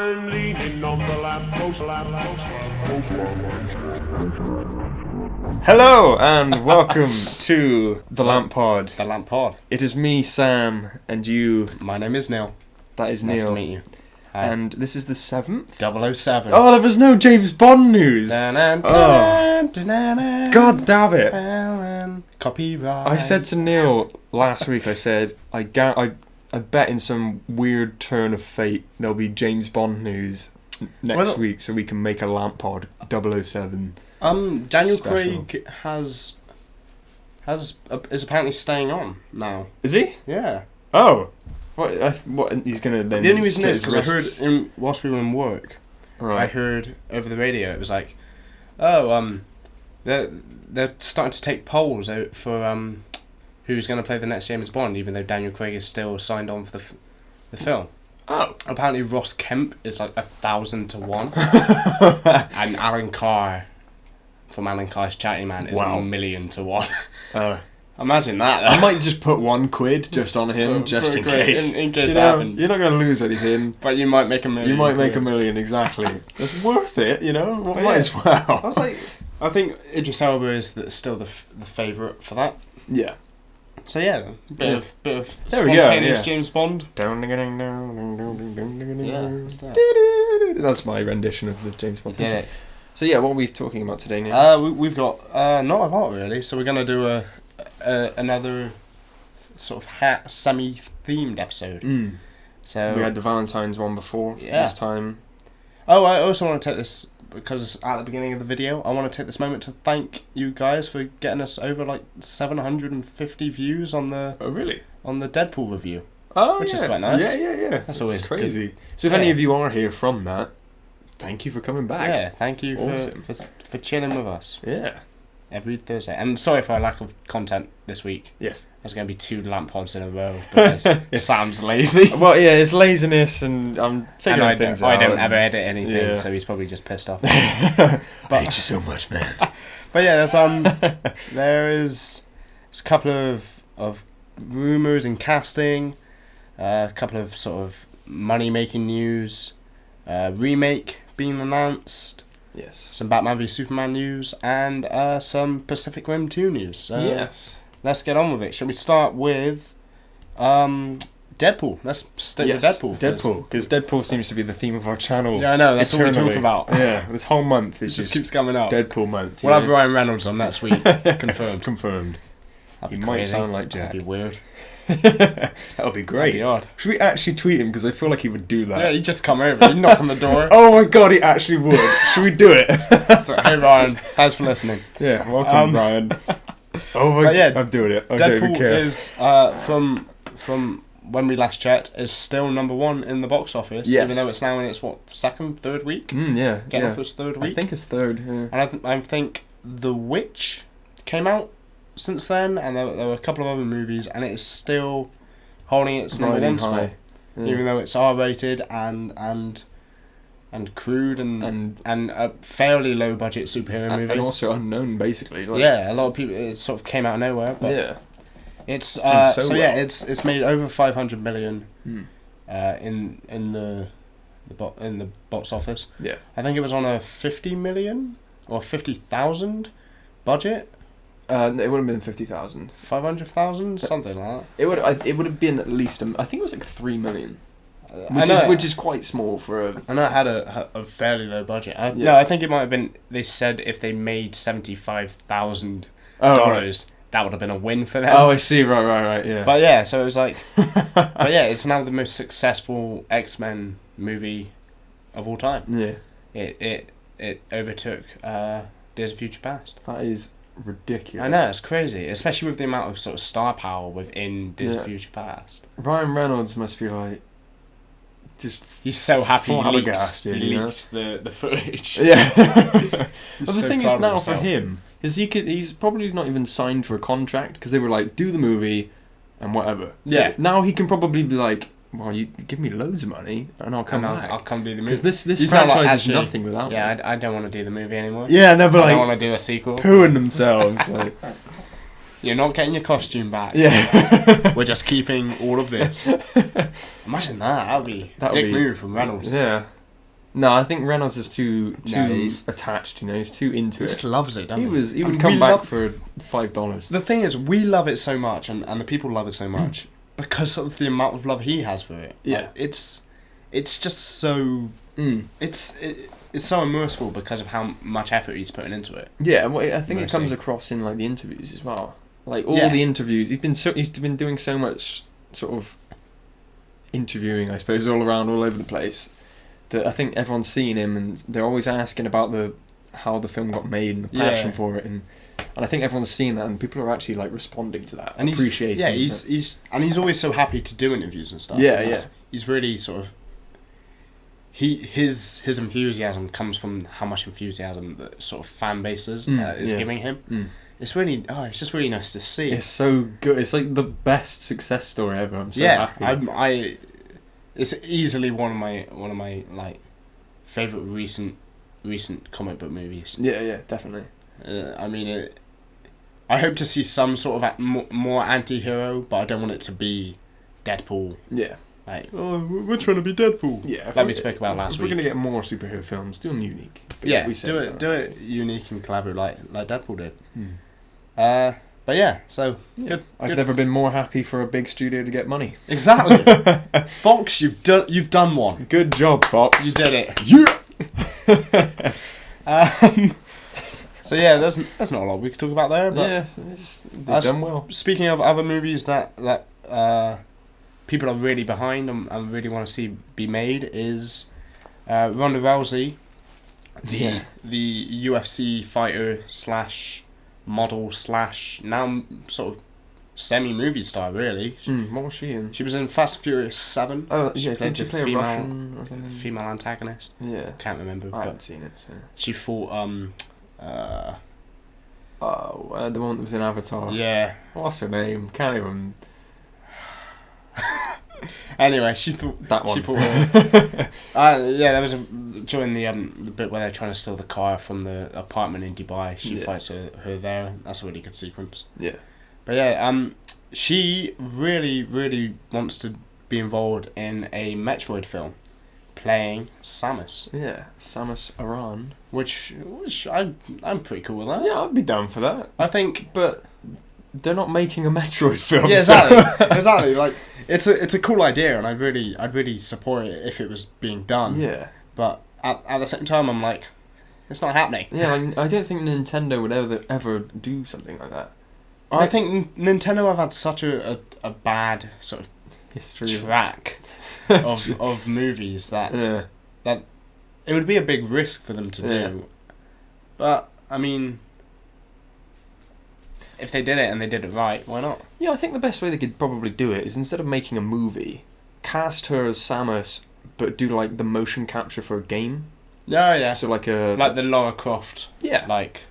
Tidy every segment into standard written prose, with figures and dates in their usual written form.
I'm leaning on the lamppost. Hello and welcome to the LampPod. The LampPod. It is me, Sam, and you. My name is Neil. That is Nice Neil. to meet you. Hi. And this is the 7th? 007. Oh, there was no James Bond news! God damn it! Copyright. I said to Neil last week, I said, I bet in some weird turn of fate there'll be James Bond news next week so we can make a LampPod 007. Daniel special. Craig is apparently staying on now. Is he? Yeah. Oh! What he's gonna then... The only reason slit is his because I wrists? heard whilst we were in work, Right. I heard over the radio it was like, they're starting to take polls out for who's going to play the next James Bond, even though Daniel Craig is still signed on for the film. Oh. Apparently Ross Kemp is like 1,000 to 1, and Alan Carr from Alan Carr's Chatty Man is 1,000,000 to 1. Imagine that. I might just put £1 just on him, just in case. In case it You know, happens. you're not going to lose anything. But you might make $1 million. You might make $1 million, exactly. It's worth it, you know? But Might as well. I was like, I think Idris Elba is still the favourite for that. Yeah. So yeah, bit of There we go, spontaneous yeah. James Bond. Yeah, What's that? that's my rendition of the James Bond. Did it. So yeah, what are we talking about today, Neil? We've got not a lot really. So we're gonna do another sort of semi-themed episode. So We had the Valentine's one before this time. Oh, I also want to take this, because at the beginning of the video, I want to take this moment to thank you guys for getting us over like 750 views on the Deadpool review. Oh, which yeah. is quite nice. Yeah. That's always crazy. good. So if any of you are here from that, thank you for coming back. Yeah, thank you Awesome. for chilling with us Yeah. every Thursday. And sorry for our lack of content this week. Yes. There's going to be 2 LampPods in a row because Sam's lazy. Well, yeah, it's laziness, and I'm figuring things out. I don't ever edit anything, Yeah. so he's probably just pissed off. I hate you so much, man. But yeah, there's a couple of rumours and casting, a couple of sort of money-making news, remake being announced, Yes. some Batman v Superman news, and some Pacific Rim 2 news. So Yes. let's get on with it. Shall we start with Deadpool? Let's stick with Deadpool. Because Deadpool seems to be the theme of our channel. Yeah, I know. That's eternally. what we talk about. Yeah, this whole month It is just keeps coming up. Deadpool month. We'll have Ryan Reynolds on next week. Confirmed. Confirmed. That'd He be might crazy. sound like Jack. That'd be weird. That would be great. That'd be odd. Should we actually tweet him? Because I feel like he would do that. Yeah, he'd just come over. He'd knock on the door. Oh my god, he actually would. Should we do it? So, hey Ryan, thanks for listening. Yeah, welcome, Ryan. Oh my god, yeah, I'm doing it. I don't even Deadpool care. is from when we last checked is still #1 in the box office. Yes. Even though it's now in its second, third week. Yeah. Getting off its third week. I think it's third. Yeah. And I think The Witch came out since then, and there were a couple of other movies, and it is still holding its Riding #1 spot. high. Yeah. Even though it's R-rated and crude and a fairly low budget superhero movie. And also unknown, basically. Like, Yeah, a lot of people. It sort of came out of nowhere, but yeah. it's doing so so well. yeah, it's made over 500 million Hmm. in the box office. Yeah. I think it was on a 50 million or 50,000 budget. It would have been 50,000. 500,000, something like that. It would have been at least. I think it was like 3 million. I know, Which is quite small for a. I know it had a fairly low budget. Yeah. No, I think it might have been. They said if they made $75,000, that would have been a win for them. Oh, I see. Right. Yeah. But yeah, so it was like, but yeah, it's now the most successful X-Men movie of all time. Yeah. It overtook Days of Future Past. That is ridiculous. I know, it's crazy, especially with the amount of sort of star power within Days of Future Past. Ryan Reynolds must be like, just He's so happy he flabbergasted, leaked you know? the footage. yeah. He's Well, the so thing proud is of now himself. for him is he's probably not even signed for a contract because they were like, do the movie and whatever. So Yeah. now he can probably be like, well, you give me loads of money and I'll come back. I'll come do the movie. Because this He's not franchise like, is actually, nothing without Yeah, me. I don't want to do the movie anymore. Yeah, never I like don't want to do a sequel. pooing themselves. Like, You're not getting your costume back. yeah. We're just keeping all of this. Imagine that. That'd be That'd dick be- move from Reynolds. Yeah. No, I think Reynolds is too he's attached. He's too into he it. just loves it, doesn't he? He would come back for $5. The thing is, we love it so much, and the people love it so much because of the amount of love he has for it. Yeah, like, it's just so it's so immersive because of how much effort he's putting into it. Yeah, well, I think it comes across in like the interviews as well. Like all the interviews, he's been doing so much sort of interviewing, I suppose, all over the place, that I think everyone's seen him, and they're always asking about how the film got made and the passion for it, and I think everyone's seen that, and people are actually like responding to that and appreciating. Yeah, he's always so happy to do interviews and stuff. Yeah, He's really sort of his enthusiasm comes from how much enthusiasm the sort of fan bases is giving him. It's really it's just really nice to see. It's so good. It's like the best success story ever. I'm so happy. It's easily one of my like favorite recent comic book movies. Yeah, definitely. I mean, I hope to see some sort of more anti-hero, but I don't want it to be Deadpool. Yeah. Like, we're trying to be Deadpool. Yeah. Like we spoke about last week. We're gonna get more superhero films, do them unique. But do it unique and collaborate like Deadpool did. But yeah, so good. I've never been more happy for a big studio to get money. Exactly. Fox, you've done one. Good job, Fox. You did it. Yeah. So yeah, there's not a lot we could talk about there. But yeah, they've done well. Speaking of other movies that people are really behind and really want to see be made is Ronda Rousey, the UFC fighter / model / now sort of semi-movie star, really. What was she in? She was in Fast and Furious 7. Oh, yeah, didn't she play a Russian or something? Female antagonist. Yeah. Can't remember. I haven't seen it, so. She fought, the one that was in Avatar. Yeah. What's her name? Can't even... Anyway, she thought... That one. She fought her. Yeah, there was during the bit where they're trying to steal the car from the apartment in Dubai, she fights her there. That's a really good sequence. Yeah. But yeah, she really, really wants to be involved in a Metroid film, playing Samus. Yeah, Samus Aran. Which I'm pretty cool with that. Yeah, I'd be down for that. I think, but they're not making a Metroid film. Yeah, exactly. Exactly. Like it's a cool idea, and I'd really support it if it was being done. Yeah. But at the same time, I'm like, it's not happening. Yeah, I don't think Nintendo would ever do something like that. I think Nintendo have had such a bad sort of history track of movies that it would be a big risk for them to do. But I mean, if they did it and they did it right, why not? Yeah, I think the best way they could probably do it is, instead of making a movie, cast her as Samus, but do like the motion capture for a game. Oh yeah. So like the Lara Croft. Yeah. Like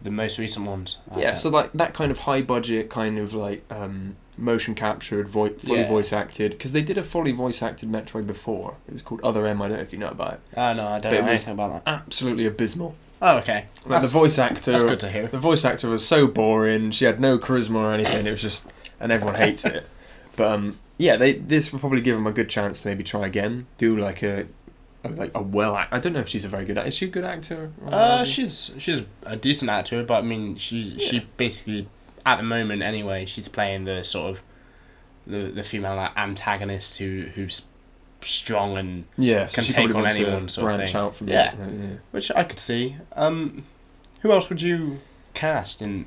the most recent ones. Yeah, so like that kind of high budget kind of like motion captured, fully voice acted, because they did a fully voice acted Metroid before. It was called Other M. I don't know if you know about it. Oh no, I don't know anything about that. Absolutely abysmal. Oh okay. Like the voice actor. That's good to hear. The voice actor was so boring. She had no charisma or anything. It was just, and everyone hates it. But yeah, this would probably give them a good chance to maybe try again. Do like a I don't know if she's a very good actor. Is she a good actor? She's a decent actor, but I mean she basically, at the moment anyway, she's playing the sort of the female antagonist who's strong and can take on anyone sort of thing. Out from which I could see. Who else would you cast in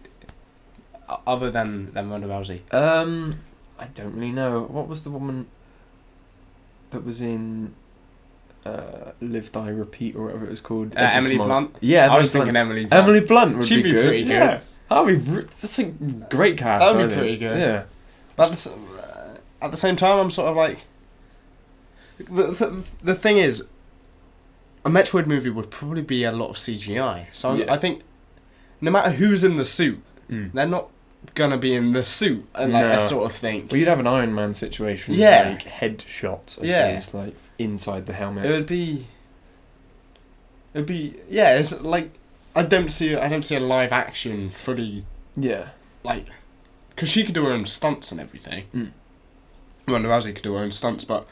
other than Ronda Rousey? I don't really know. What was the woman that was in Live, Die, Repeat, or whatever it was called? Emily Blunt? Yeah, I was thinking Emily Blunt. Emily Blunt would She'd be good. pretty good. Yeah. That's a great cast. That would be pretty good. Yeah. But at the same time, I'm sort of like... The thing is, a Metroid movie would probably be a lot of CGI. So I think no matter who's in the suit, they're not gonna be in the suit and I sort of think. Well, you'd have an Iron Man situation. Yeah. Like head shots. I suppose, like inside the helmet. It would be. Yeah. It's like I don't see a live action fully. Yeah. Like, because she could do her own stunts and everything. Ronda Rousey could do her own stunts, but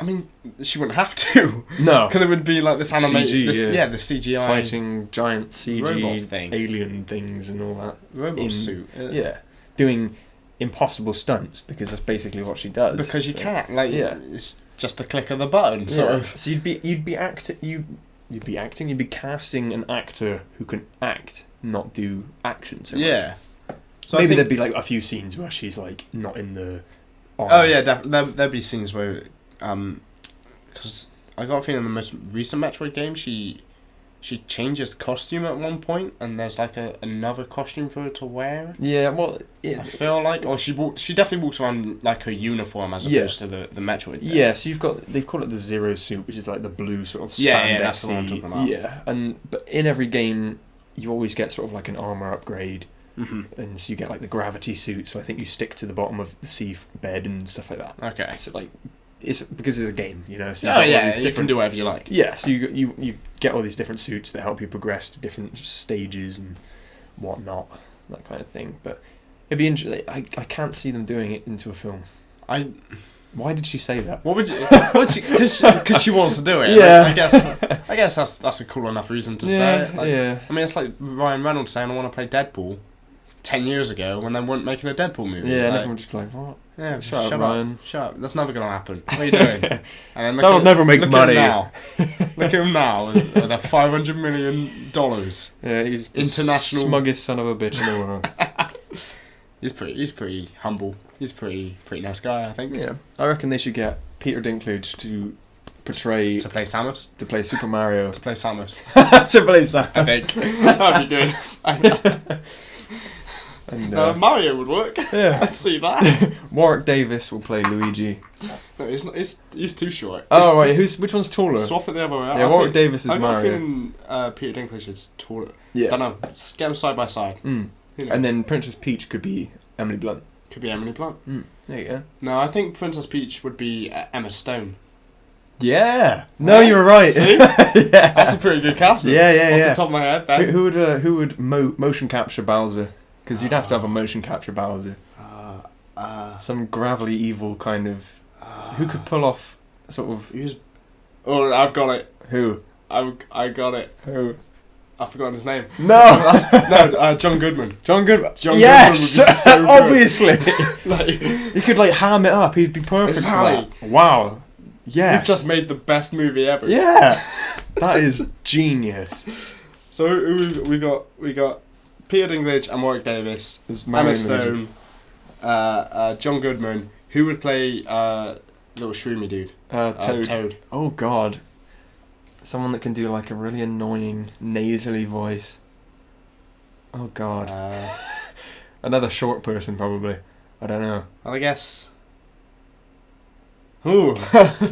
I mean, she wouldn't have to. No. Because it would be like this animated... CG, the CGI... Fighting giant CG robot thing. alien things and all that. Robot suit. Yeah. Doing impossible stunts, because that's basically what she does. Because you can't. Like, yeah. It's just a click of the button, sort of. So you'd be casting an actor who can act, not do action so much. Yeah. So maybe there'd be like a few scenes where she's like not in the... Oh yeah, definitely. There'd be scenes where... Because I got a feeling in the most recent Metroid game, she changes costume at one point, and there's like another costume for her to wear. Yeah, well, I feel like, or she definitely walks around like her uniform as opposed to the Metroid thing. Yeah, so they call it the Zero suit, which is like the blue sort of spandex. Yeah, that's the one I'm talking about. Yeah, but in every game, you always get sort of like an armor upgrade, and so you get like the gravity suit. So I think you stick to the bottom of the sea bed and stuff like that. Okay, so like. It's because it's a game, you know. So you can do whatever you like. Yeah, so you get all these different suits that help you progress to different stages and whatnot, that kind of thing. But it'd be interesting. I can't see them doing it into a film. Why did she say that? What would you? Because she wants to do it. Yeah, like, I guess that's a cool enough reason to say it. Like, yeah. I mean, it's like Ryan Reynolds saying, "I want to play Deadpool." 10 years ago, when they weren't making a Deadpool movie. Yeah, and everyone would just be like, "What? Yeah, shut up, Ryan. Shut up. That's never going to happen. What are you doing?" And then that'll never make money. Look at him now with a $500 million. Yeah, he's the international smuggest son of a bitch in the world. He's pretty humble. He's pretty nice guy, I think. Yeah, I reckon they should get Peter Dinklage to play Samus, to play Super Mario, to play Samus. to play Samus. I think that'd be good. And, Mario would work. Yeah, I'd see that. Warwick Davis will play Luigi. No, he's too short. Oh right, which one's taller? Swap it the other way. Yeah, Warwick Davis is Mario. I got a feeling Peter Dinklage is taller. Yeah, don't know. Just get them side by side. And then Princess Peach could be Emily Blunt. Could be Emily Blunt. There you go. No, I think Princess Peach would be Emma Stone. Yeah. No, you were right. See? Yeah. That's a pretty good casting. Yeah. Off the top of my head. Ben. Who would motion capture Bowser? Because you'd have to have a motion capture Bowser. Some gravelly evil kind of... who could pull off sort of... Oh, I've got it. Who? I got it. Who? I've forgotten his name. No! John Goodman. John Goodman. Yes! Goodman would be so obviously! You could ham it up, he'd be perfect for that. Wow. Yes. You've just made the best movie ever. Yeah! That is genius. So we got Peter Dinklage and Warwick Davis, Emma Stone, John Goodman. Who would play little shroomy dude? Toad. Oh God. Someone that can do like a really annoying nasally voice. Oh God. Another short person probably. I don't know. I guess. Ooh.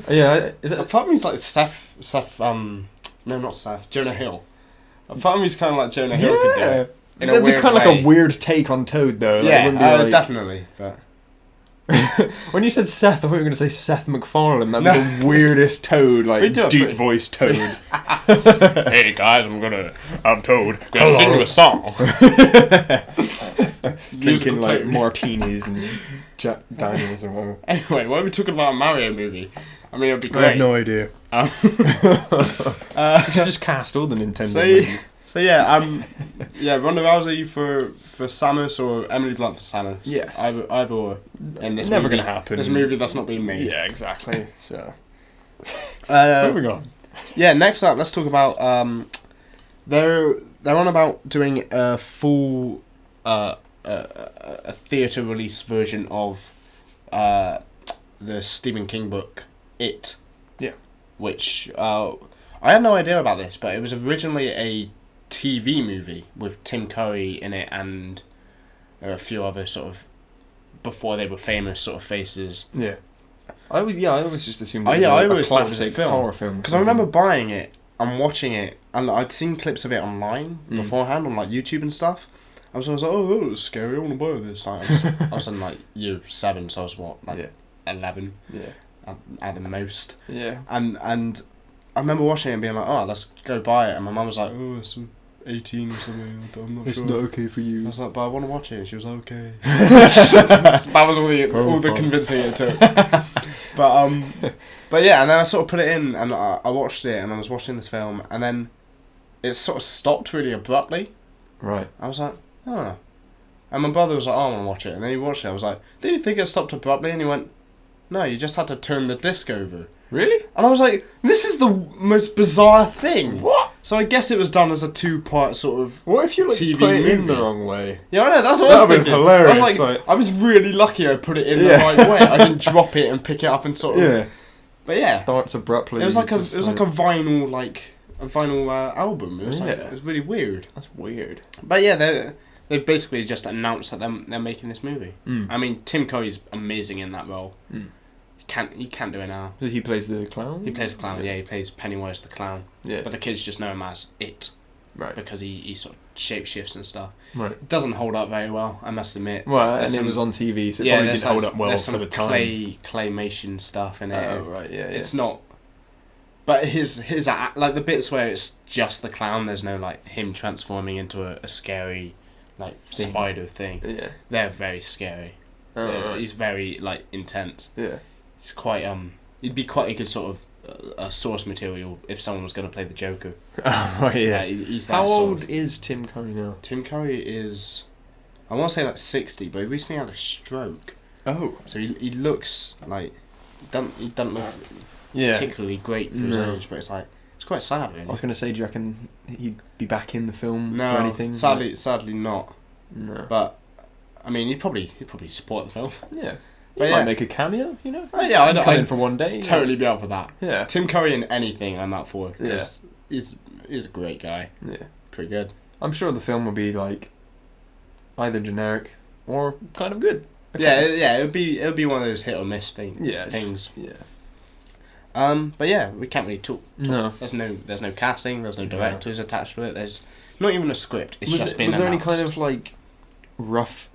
Yeah. Is it? A part of me's like Seth. No, not Seth. Jonah Hill. A part of me's kind of like Jonah Hill could do it. It'd be kind of like a weird take on Toad though. Yeah, definitely. But when you said Seth, I thought you were going to say Seth MacFarlane. That'd be the weirdest Toad, like deep voice Toad. Hey guys, I'm Toad. I'm gonna sing you a song. Drinking like martinis and Jack Daniels or whatever. Anyway, why are we talking about a Mario movie? I mean, it'd be great. I have no idea. You should just cast all the Nintendo movies. So yeah, Ronda Rousey for Samus or Emily Blunt for Samus. Yes. Either or. In this never movie, gonna happen. This movie that's not being made. Yeah, exactly. So. Moving on. Yeah, next up, let's talk about. They're on about doing a full a theatre release version of the Stephen King book It. Yeah. Which I had no idea about this, but it was originally a TV movie with Tim Curry in it and a few other sort of before they were famous sort of faces. Yeah. I always just assumed I always thought it was a horror film. Because I remember buying it and watching it, and I'd seen clips of it online beforehand on like YouTube and stuff. I was like, oh, that was scary. I want to buy this. Like, I was in like year 7, so I was 11. Yeah. At the most. Yeah. And I remember watching it and being like, oh, let's go buy it. And my mum was like, oh, it's 18 or something. I'm not sure. It's not okay for you. I was like, but I want to watch it. And she was like, okay. That was all the convincing it took. But yeah, and then I sort of put it in, and I watched it, and I was watching this film, and then it sort of stopped really abruptly. Right. I was like, oh. And my brother was like, oh, I want to watch it. And then he watched it. I was like, did you think it stopped abruptly? And he went, no, you just had to turn the disc over. Really? And I was like, this is the most bizarre thing. What? So I guess it was done as a 2-part sort of What if you like TV put it in movie? the wrong way? Yeah, I know, that's what I was That'd be thinking. hilarious, I was like, I was really lucky I put it in the right way. I didn't drop it and pick it up and sort of... Yeah. But yeah. Starts abruptly. It was like a vinyl, album. It was Yeah. it was really weird. That's weird. But yeah, they've basically just announced that they're making this movie. Mm. I mean, Tim Curry's amazing in that role. Mm. You can't do it now. So he plays the clown? He plays the clown, yeah, he plays Pennywise the clown. Yeah. But the kids just know him as It. Right. Because he sort of shapeshifts and stuff. Right. It doesn't hold up very well, I must admit. Well, There's and it was on TV, so it yeah, probably didn't hold up well there's for some the time. claymation stuff in it. Oh, right, yeah. It's not... But his like, the bits where it's just the clown, there's no, like, him transforming into a scary, like, spider thing. Yeah. They're very scary. Oh, Yeah, right. he's very, like, intense. Yeah. It's quite, it'd be quite a good sort of source material if someone was going to play the Joker. Oh, right, yeah. He's that How sort old of... is Tim Curry now? Tim Curry is, I want to say, like, 60, but he recently had a stroke. Oh. So he looks like... He doesn't look Yeah. particularly great for his No. age, but it's like... It's quite sad, really. I was going to say, do you reckon he'd be back in the film No, for anything? sadly not. No. But I mean, he'd probably support the film. Yeah. But He yeah. might make a cameo, you know? Oh, yeah, Come in for one day. Totally be up for that. Yeah. Tim Curry in anything, I'm up for, because he's a great guy. Yeah. Pretty good. I'm sure the film will be like either generic or kind of good. Okay. Yeah, it'll be one of those hit or miss things. Yeah. But yeah, we can't really talk. No. There's no casting. There's no directors attached to it. There's not even a script. It's just been Was there any announced. kind of like rough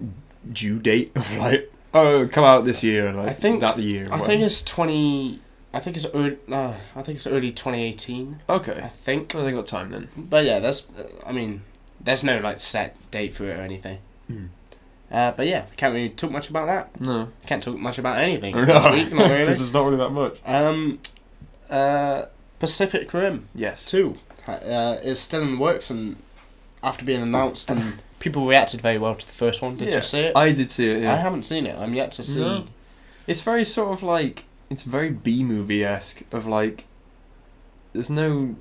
due date of like, oh, come out this year? Like, I think that year. I think it's early 2018. Okay. I think. Well, they got time then. But yeah, there's no like set date for it or anything. Mm. But yeah, we can't really talk much about that. No. Can't talk much about anything No. this week, not really. This is not really that much. Pacific Rim Yes. 2 is still in the works, and after being announced, and people reacted very well to the first one. Did you see it? I did see it, yeah. I haven't seen it. I'm yet to see. No. It's very sort of like, it's very B-movie-esque of like, it's not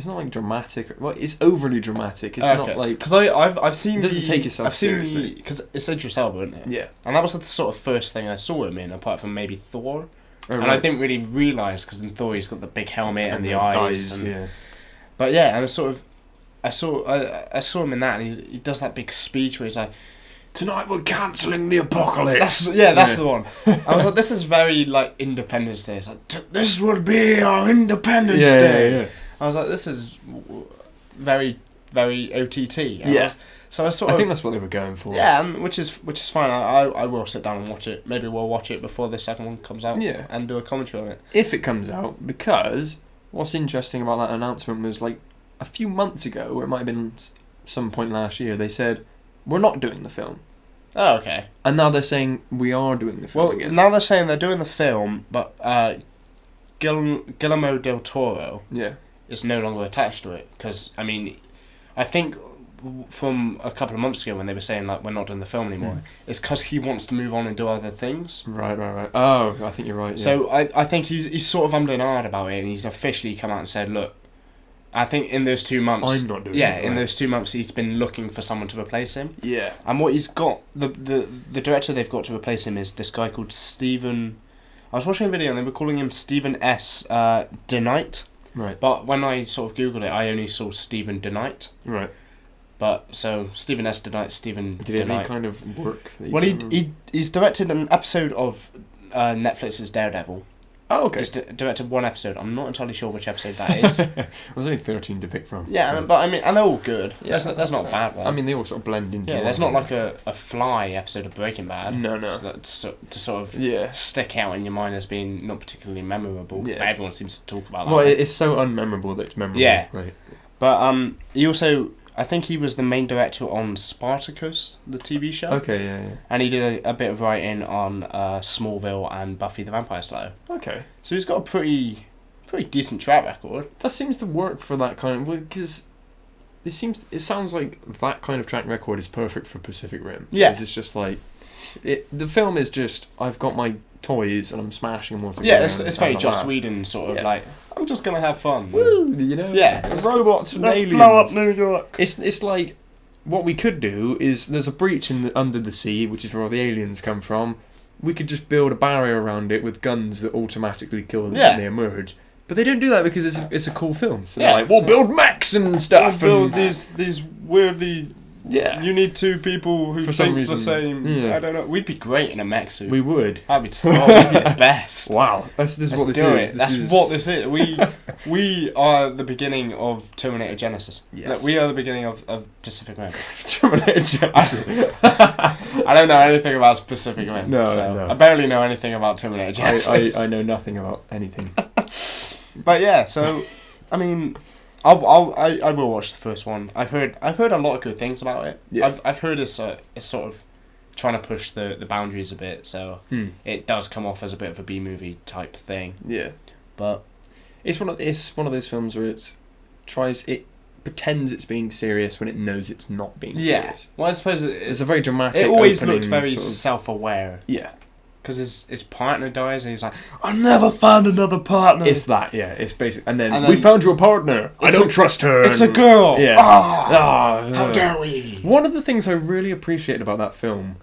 like dramatic. Well, it's overly dramatic. It's not like, because I've seen it doesn't take itself I've seen seriously. because it's Idris Elba, isn't it? Yeah. And that was the sort of first thing I saw him in, apart from maybe Thor. Oh, And I didn't really realise, because in Thor he's got the big helmet and the eyes. And, yeah. But yeah, and I saw him in that, and he does that big speech where he's like, Tonight we're cancelling the apocalypse. That's the one. I was like, this is very like Independence Day. It's like, this will be our Independence Day. Yeah. I was like, this is very, very OTT. Yeah. So I I think that's what they were going for. yeah, and which is fine. I will sit down and watch it. Maybe we'll watch it before the second one comes out. Yeah. And do a commentary on it. If it comes out, because what's interesting about that announcement was like a few months ago, or it might have been some point last year, they said, we're not doing the film. Oh, okay. And now they're saying we are doing the film again. Now they're saying they're doing the film, but Guillermo del Toro is no longer attached to it. Because, I mean, I think from a couple of months ago when they were saying, like, we're not doing the film anymore, it's because he wants to move on and do other things. Right. Oh, I think you're right. Yeah. So I think he's sort of ummed and ahed about it, and he's officially come out and said, look, I think in those 2 months... I'm not doing it. Yeah, in those 2 months he's been looking for someone to replace him. Yeah. And what he's got... The director they've got to replace him is this guy called Stephen... I was watching a video and they were calling him Stephen S. DeKnight. Right. But when I sort of Googled it, I only saw Stephen DeKnight. Right. But, so, Stephen S. DeKnight, Stephen Did he have DeKnight. any kind of work? Well, he's directed an episode of Netflix's Daredevil. Oh, okay. He's directed one episode. I'm not entirely sure which episode that is. There's only 13 to pick from. Yeah, so. but I mean, and they're all good. Yeah. That's not a bad one. I mean, they all sort of blend into yeah, one. there's not like a Fly episode of Breaking Bad. No. To sort of Yeah. stick out in your mind as being not particularly memorable. Yeah. But everyone seems to talk about that. Well, it's so unmemorable that it's memorable. Yeah. Right. But he also I think he was the main director on Spartacus, the TV show. Okay, yeah. And he did a bit of writing on Smallville and Buffy the Vampire Slayer. Okay. So he's got a pretty decent track record. That seems to work for that kind of... Because it sounds like that kind of track record is perfect for Pacific Rim. Yeah. It's just like... the film is just, I've got my toys and I'm smashing them all together. Yeah, it's very Joss Whedon sort of like, I'm just going to have fun. Woo, you know? Yeah. Robots and Let's aliens. blow up New York. It's like, what we could do is, there's a breach under the sea, which is where all the aliens come from. We could just build a barrier around it with guns that automatically kill them when they emerge. But they don't do that because it's a cool film. So they're like, we'll build mechs and stuff. We'll build these weirdly... Yeah. You need two people who think the same. Yeah. I don't know. We'd be great in a mech suit. We would. We'd be the best. Wow. This is what this is. That's what this is. We are the beginning of Terminator Genesis. Yes. Like, we are the beginning of Pacific Rim. Terminator Genesis. I don't know anything about Pacific Rim. No. I barely know anything about Terminator Genesis. I know nothing about anything. But yeah, so I mean, I will watch the first one. I've heard a lot of good things about it. Yeah. I've heard it's sort of trying to push the boundaries a bit, so it does come off as a bit of a B movie type thing. Yeah, but it's one of those films where it pretends it's being serious when it knows it's not being serious. Well, I suppose it's a very dramatic. It always opening, looked very sort of, self-aware. Yeah. Because his partner dies and he's like, I never found another partner. It's that, yeah. It's basic. And then we found you a partner. I don't trust her. It's a girl. Yeah. How dare we? One of the things I really appreciated about that film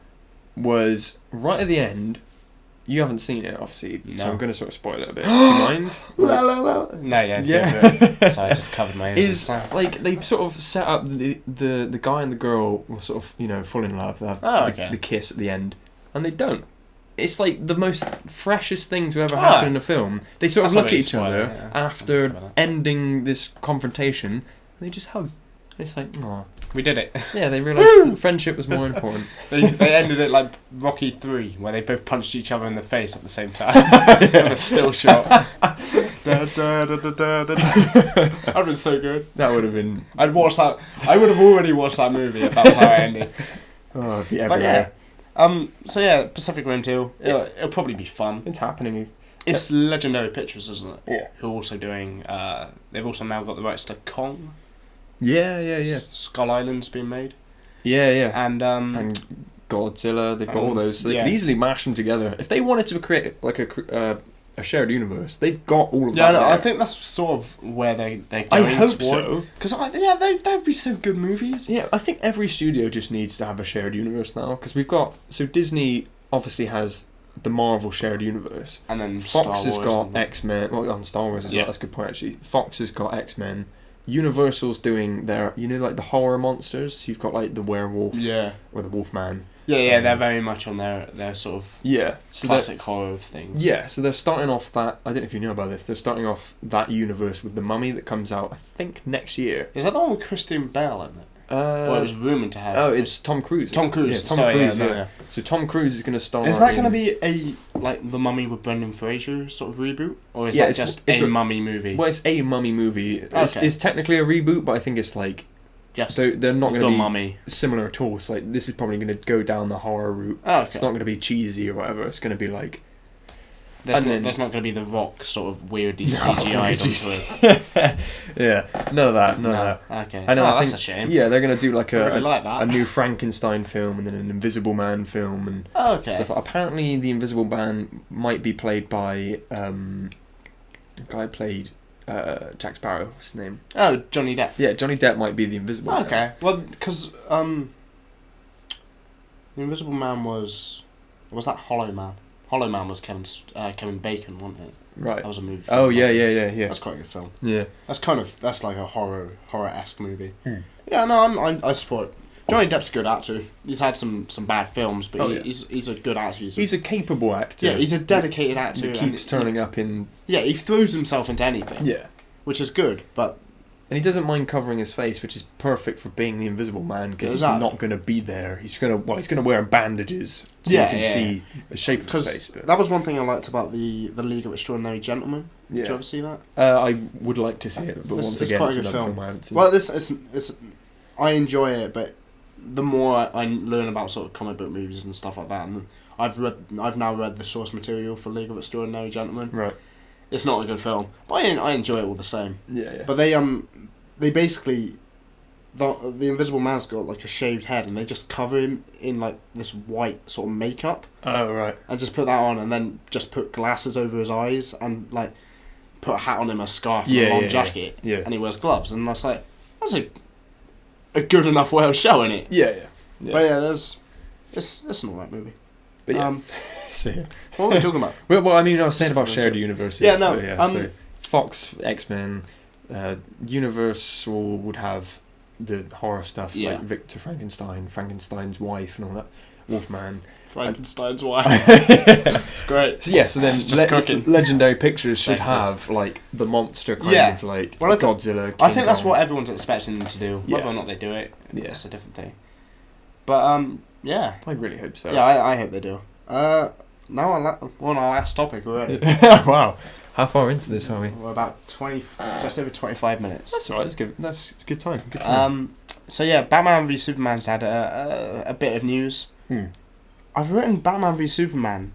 was right at the end. You haven't seen it, obviously, so I'm going to sort of spoil it a bit. Do you mind? No, yeah. So I just covered my ears. Like they sort of set up the guy and the girl will sort of fall in love. They have the kiss at the end, and they don't. It's like the most freshest thing to ever happen in a film. They sort of look at each other after ending this confrontation, and they just hug. It's like, oh, we did it. Yeah, they realised that friendship was more important. They ended it like Rocky 3, where they both punched each other in the face at the same time. It was a still shot. That would have been so good. That would have been... I'd watch that. I would have already watched that movie if that was how it ended. Oh, it'd be everywhere. So yeah, Pacific Rim 2. It'll probably be fun. It's happening. It's Legendary Pictures, isn't it? Yeah. Who are also doing... they've also now got the rights to Kong. Yeah. Skull Island's being made. Yeah. And Godzilla, they've got all those. So they can easily mash them together. If they wanted to create like a shared universe, they've got all of that. Yeah, I think that's sort of where they're going I hope toward. so. Because they'd be some good movies. Yeah, I think every studio just needs to have a shared universe now. Because we've got... So Disney obviously has the Marvel shared universe. And then Fox Star has Wars got X-Men. Well, on Star Wars as well. That's a good point, actually. Fox has got X-Men. Universal's doing their, like the horror monsters. So you've got like the werewolf, or the Wolfman. Yeah, they're very much on their sort of so classic horror things. Yeah, so they're starting off that. I don't know if you know about this. They're starting off that universe with the Mummy that comes out, I think, next year. Is that the one with Christian Bale in it? Well, it was rumoured to have. Oh, it's Tom Cruise. Tom Cruise. Yeah, Tom Cruise. Yeah. So Tom Cruise is going to star. Is that going to be a the Mummy with Brendan Fraser sort of reboot, or is that just a Mummy movie? Well, it's a Mummy movie. It's technically a reboot, but I think it's like just they're not going to be Mummy similar at all. So like this is probably going to go down the horror route. It's not going to be cheesy or whatever. It's going to be like. There's not going to be the Rock sort of weirdly CGI. Yeah, none of that. Okay. I know. That's a shame. Yeah, they're going to do like a new Frankenstein film and then an Invisible Man film and stuff. Apparently, the Invisible Man might be played by the guy who played Jack Sparrow. What's his name? Oh, Johnny Depp. Yeah, Johnny Depp might be the Invisible Man. Okay. Well, because the Invisible Man was that Hollow Man. Hollow Man was Kevin Bacon, wasn't it? Right. That was a movie. Oh yeah. That's quite a good film. Yeah. That's like a horror-esque movie. Yeah, no, I support it. Johnny Depp's a good actor. He's had some bad films, but he's a good actor. He's a capable actor. Yeah, he's a dedicated actor. He keeps turning up in. Yeah, he throws himself into anything. Yeah. Which is good, but. And he doesn't mind covering his face, which is perfect for being the Invisible Man because he's not going to be there. He's going to wear bandages so you can see the shape of his face. But. That was one thing I liked about the League of Extraordinary Gentlemen. Did you ever see that? I would like to see it, but once again, quite it's a good another film. I haven't seen. Well, it's I enjoy it, but the more I learn about sort of comic book movies and stuff like that, and I've now read the source material for League of Extraordinary Gentlemen. Right. It's not a good film, but I enjoy it all the same. Yeah. But they basically, the Invisible Man's got like a shaved head, and they just cover him in like this white sort of makeup. Oh right. And just put that on, and then just put glasses over his eyes, and like put a hat on him, a scarf, and a long jacket, and he wears gloves, and that's a good enough way of showing it. Yeah. But yeah, it's an alright movie. But yeah. What were we talking about? Well, I mean, I was saying about shared universes. Yeah, no. So Fox, X-Men, Universal would have the horror stuff, like Victor Frankenstein, Frankenstein's wife, and all that. Wolfman. Frankenstein's wife. It's great. So then just cooking. Legendary Pictures should have like the monster kind of like Godzilla. King I think that's Kong. what everyone's expecting them to do. Whether or not they do it, that's a different thing. But yeah. I really hope so. Yeah, I hope they do. Now we're on our last topic already. Wow. How far into this are we? We're about just over 25 minutes. That's alright. That's good. That's a good time. Good time. So yeah, Batman v Superman's had a bit of news. I've written Batman v Superman,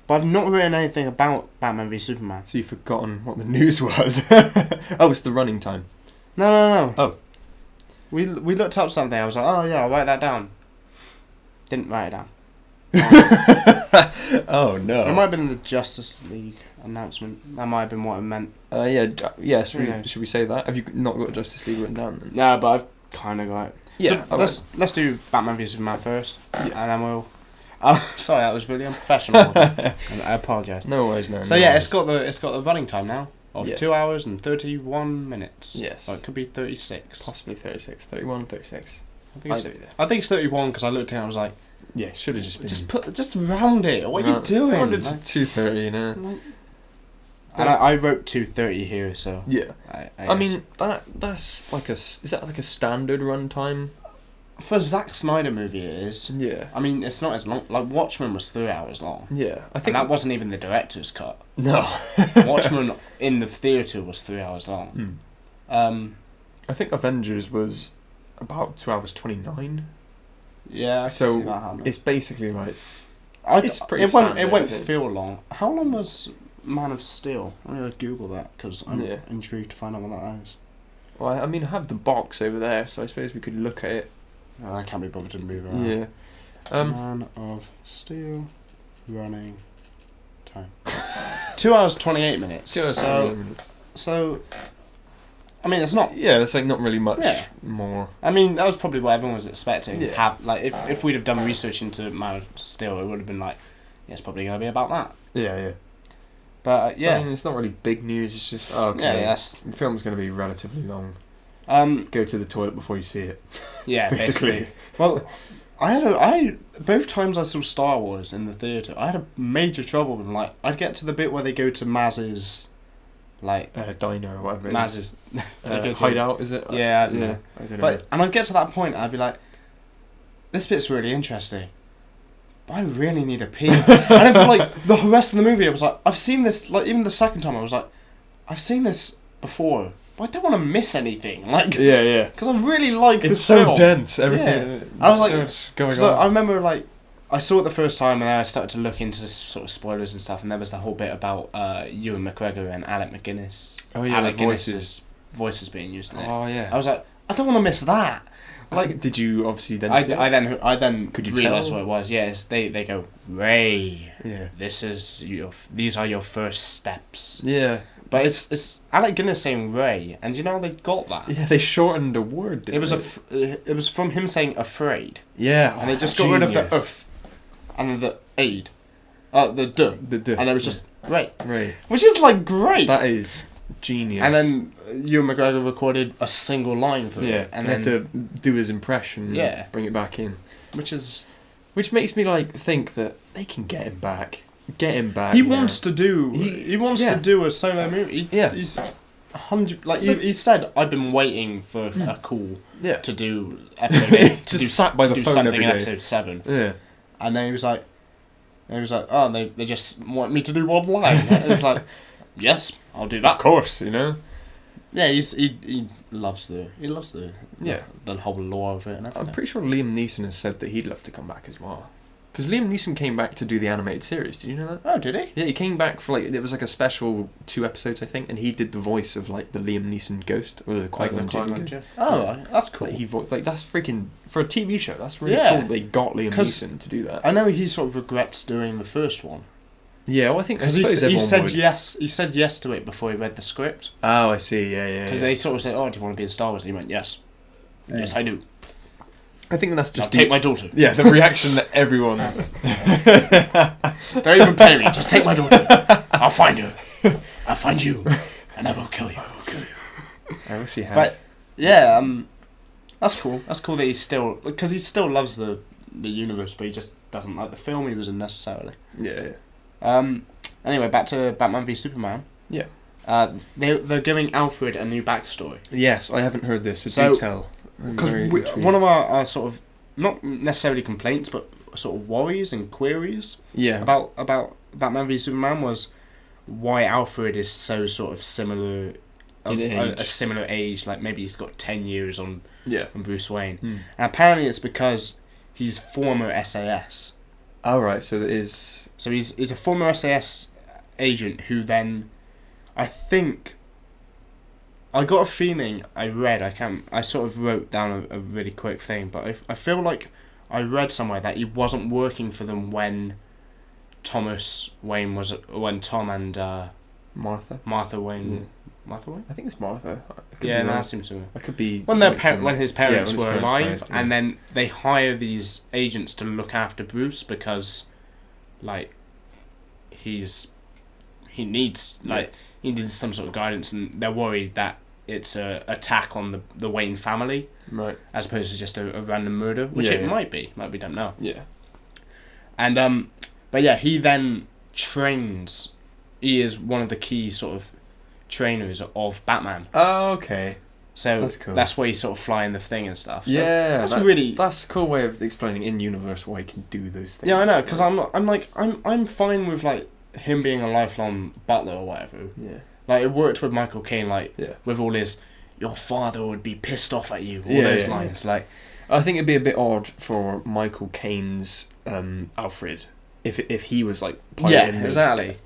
but I've not written anything about Batman v Superman. So you've forgotten what the news was? Oh, it's the running time. No. Oh. We looked up something. I was like, oh yeah, I'll write that down. Didn't write it down. Oh no. It might have been the Justice League announcement. That might have been what it meant. Yeah. Should we say that? Have you not got Justice League written down then? No, but I've kind of got it. Yeah. So let's do Batman v Superman first, and then we'll. Sorry, that was really unprofessional. I apologise. No worries, man. So yeah, it's got the running time now of 2 hours and 31 minutes. Yes. Or it could be 36. Possibly 36, 31, 36. I think it's 31 because I looked at it and I was like, yeah, should have just been. Just round it. What are you doing? Round it to 2:30, you know. And I wrote 2:30 here, so yeah. I mean that's like is that like a standard run time? For a Zack Snyder movie, it is. Yeah. I mean, it's not as long. Like Watchmen was 3 hours long. Yeah, I think and that wasn't even the director's cut. No. Watchmen in the theatre was 3 hours long. I think Avengers was about 2 hours 29. Yeah. So it's basically like. It won't feel long. How long was Man of Steel? I'm gonna Google that because I'm intrigued to find out what that is. Well, I mean, I have the box over there, so I suppose we could look at it. Oh, I can't be bothered to move around. Yeah. Man of Steel running time. 2 hours 28 minutes. 2 hours 28 minutes. So, I mean, it's not. Yeah, it's like not really much more. I mean, that was probably what everyone was expecting. Yeah. If we'd have done research into Man of Steel, it would have been like, yeah, it's probably gonna be about that. Yeah. But So, I mean, it's not really big news. It's just the film's gonna be relatively long. Go to the toilet before you see it. Yeah, basically. Well, both times I saw Star Wars in the theatre, I had a major trouble with like I'd get to the bit where they go to Maz's like diner or whatever. Maz's hideout, is it? Yeah, I don't know. And I'd get to that point and I'd be like, this bit's really interesting. But I really need a pee. And then for like the rest of the movie I was like, I've seen this, like even the second time I was like, I've seen this before. I don't want to miss anything, like because I really like this film. It's so dense, everything. Yeah. I was like, going on. I remember like I saw it the first time, and then I started to look into sort of spoilers and stuff, and there was the whole bit about Ewan McGregor and Alec McGuinness. Oh yeah, Alec Guinness's voices being used in it. Oh yeah. I was like, I don't want to miss that. Like, did you obviously then? I then could you realize tell? what it was. Yes, they go, Ray. Yeah. These are your first steps. Yeah. But it's Alec Guinness saying Ray, and you know they got that. Yeah, they shortened a word. It was from him saying afraid. Yeah. And they just got rid of the "uf" and the "aid," the "d," and it was just Ray. Ray. Which is like great. That is genius. And then Ewan McGregor recorded a single line for it, and then had to do his impression. Yeah. Bring it back in. Which makes me like think that they can get him back. He wants to do. He wants to do a solo movie. He's 100. Like he said, I've been waiting for a call to do episode 8 to do something in episode 7. Yeah. And then he was like, oh, they just want me to do one line. And it's like, yes, I'll do that. Of course, you know. Yeah, he loves the Yeah. the whole lore of it and everything. I'm pretty sure Liam Neeson has said that he'd love to come back as well. Because Liam Neeson came back to do the animated series. Did you know that? Oh, did he? Yeah, he came back for there was a special 2 episodes, I think, and he did the voice of the Liam Neeson ghost or the Qui-Gon Jinn ghost. Oh, right. That's cool. That's freaking for a TV show. That's really Yeah. cool. They got Liam Neeson to do that. I know he sort of regrets doing the first one Yeah, well, I think because he said yes. He said yes to it before he read the script. Oh, I see. Yeah. Because they sort of said, "Oh, do you want to be in Star Wars?" And he went, "Yes, yes, I do. I think that's just I'll take my daughter." Yeah, the reaction that everyone. Don't even pay me. Just take my daughter. I'll find her. I'll find you, and I will kill you. I wish he had. But yeah, that's cool. That's cool that he still loves the universe, but he just doesn't like the film he was in necessarily. Yeah. Anyway, back to Batman v Superman. Yeah. They're giving Alfred a new backstory. Yes, I haven't heard this, so do tell. Because one of our sort of, not necessarily complaints, but sort of worries and queries about Batman v Superman was why Alfred is so sort of similar, of a similar age, like maybe he's got 10 years on Bruce Wayne. And apparently it's because he's former SAS. Oh, right, so it is... So he's a former SAS agent who then, I think... I got a feeling I sort of wrote down a really quick thing, but I feel like I read somewhere that he wasn't working for them when Tom and Martha Wayne. Martha Wayne? I think it's Martha. That seems to. I could be when when his parents were alive, and then they hire these agents to look after Bruce because, he needs he needs some sort of guidance, and they're worried that it's a attack on the Wayne family, right? As opposed to just a random murder, which might be. We don't know. Yeah. And but yeah, he then trains. He is one of the key sort of trainers of Batman. Oh, okay. So that's cool. That's why he's sort of flying the thing and stuff. So yeah, that's a cool way of explaining in universe why he can do those things. Yeah, I know, because I'm fine with him being a lifelong butler or whatever. Yeah. It worked with Michael Caine, with all his, your father would be pissed off at you, all those lines. Yeah. I think it'd be a bit odd for Michael Caine's Alfred if he was exactly.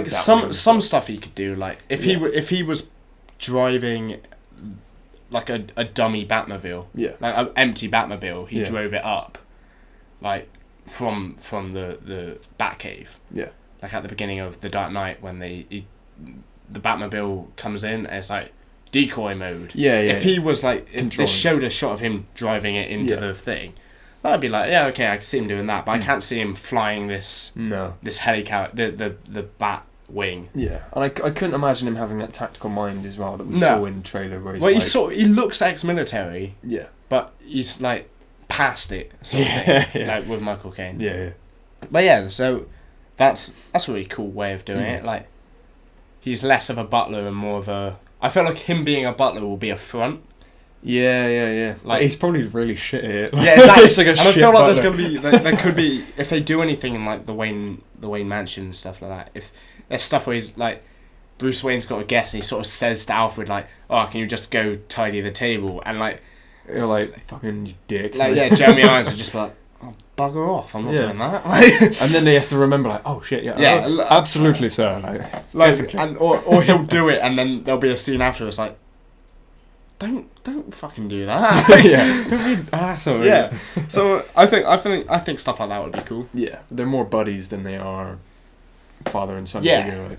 Some stuff he could do, if he was driving a dummy Batmobile, an empty Batmobile, he drove it up, from the Batcave, at the beginning of The Dark Knight when the Batmobile comes in and it's decoy mode. If he was if they showed a shot of him driving it into the thing, that'd be I can see him doing that, but I can't see him flying this helicopter, the Bat wing. Yeah, and I couldn't imagine him having that tactical mind as well that we saw in the trailer where he's he looks ex-military. Yeah. But he's past it sort of thing, with Michael Caine. Yeah. But yeah, so that's a really cool way of doing it. He's less of a butler and more of a. I feel like him being a butler will be a front. Yeah. He's probably really shit at it. Yeah, exactly. It's and I feel like there's gonna be there could be, if they do anything in the Wayne Mansion and stuff like that. If there's stuff where he's Bruce Wayne's got a guest and he sort of says to Alfred "Oh, can you just go tidy the table?" And you're fucking you dick. Jeremy Irons would just be "Oh, bugger off! I'm not doing that." And then they have to remember "Oh shit, absolutely, sir." Or he'll do it, and then there'll be a scene afterwards don't fucking do that. Don't be an asshole. Yeah. So I think stuff like that would be cool. Yeah, they're more buddies than they are father and son. Yeah.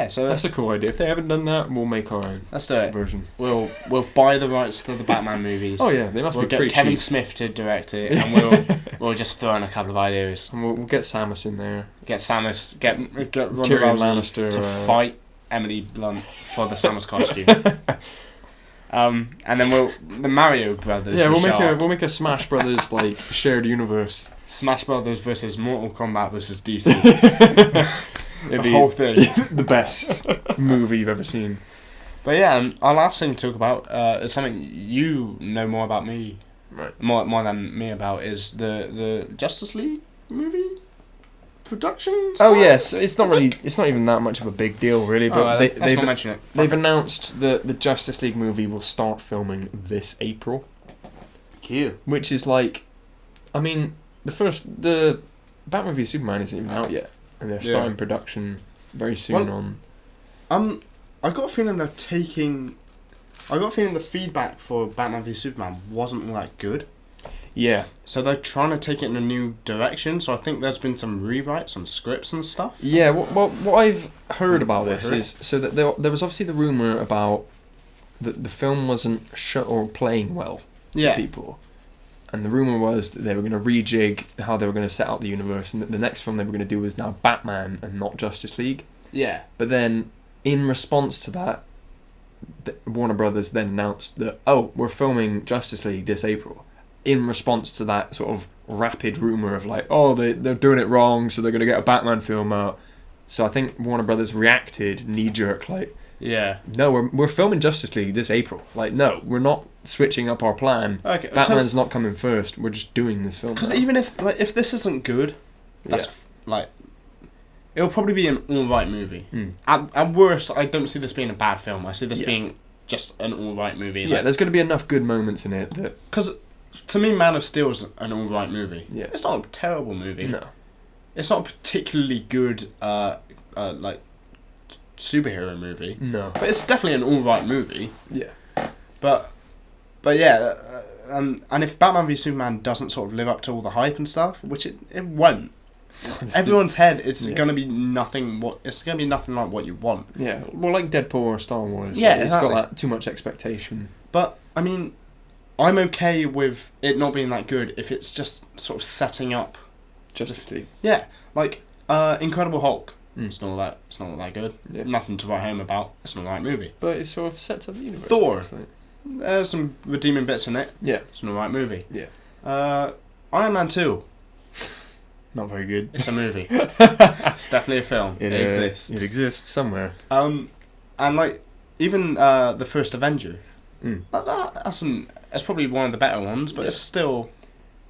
So that's a cool idea. If they haven't done that, we'll make our own. Let's do it. Version. We'll buy the rights to the Batman movies. Oh yeah, they must be pretty cheap. We'll get Kevin Smith to direct it, and we'll just throw in a couple of ideas. And we'll get Samus in there. Get Samus. Get Ronda Tyrion Rousey Lannister to fight Emily Blunt for the Samus costume. And then the Mario Brothers. Yeah, we'll make a Smash Brothers shared universe. Smash Brothers versus Mortal Kombat versus DC. It'd be whole thing. The best movie you've ever seen. But yeah, our last thing to talk about is something you know more about me, right? More than me about is the Justice League movie. production Oh yes, it's not even that much of a big deal really. But let's not mention it. They've announced that the Justice League movie will start filming this April. Cute. Which is like, I mean, the Batman v Superman isn't even out yet, and they're starting production very soon on. I got a feeling the feedback for Batman v Superman wasn't all that good. Yeah. So they're trying to take it in a new direction. So I think there's been some rewrites, some scripts and stuff. Yeah. What I've heard about this is so that there was obviously the rumor about that the film wasn't shot or playing well to people, and the rumor was that they were going to rejig how they were going to set out the universe, and that the next film they were going to do was now Batman and not Justice League. Yeah. But then, in response to that, Warner Brothers then announced that we're filming Justice League this April. In response to that sort of rapid rumor of like, they're doing it wrong, so they're going to get a Batman film out. So I think Warner Brothers reacted knee jerk like, no, we're filming Justice League this April. Like, no, we're not switching up our plan. Okay, Batman's not coming first. We're just doing this film. Because even if this isn't good, that's it'll probably be an alright movie. At worst, I don't see this being a bad film. I see this being just an alright movie. Yeah, there's going to be enough good moments in it that. Because to me, Man of Steel is an alright movie. Yeah, it's not a terrible movie. No, it's not a particularly good like superhero movie. No, but it's definitely an alright movie. Yeah, but yeah, and if Batman v Superman doesn't sort of live up to all the hype and stuff, which it won't. Everyone's head, it's gonna be nothing. It's gonna be nothing like what you want. Yeah, well, like Deadpool or Star Wars. Yeah, it's got that too much expectation. But I mean, I'm okay with it not being that good if it's just sort of setting up. Justice League. Yeah, like Incredible Hulk. It's not that good. Yeah. Nothing to write home about. It's not the right movie. But it sort of sets up the universe. Thor. There's some redeeming bits in it. Yeah, it's not the right movie. Yeah. Iron Man 2. Not very good. It's a movie. It's definitely a film. It exists. It exists somewhere. And like even the first Avenger. That's probably one of the better ones, but it's still.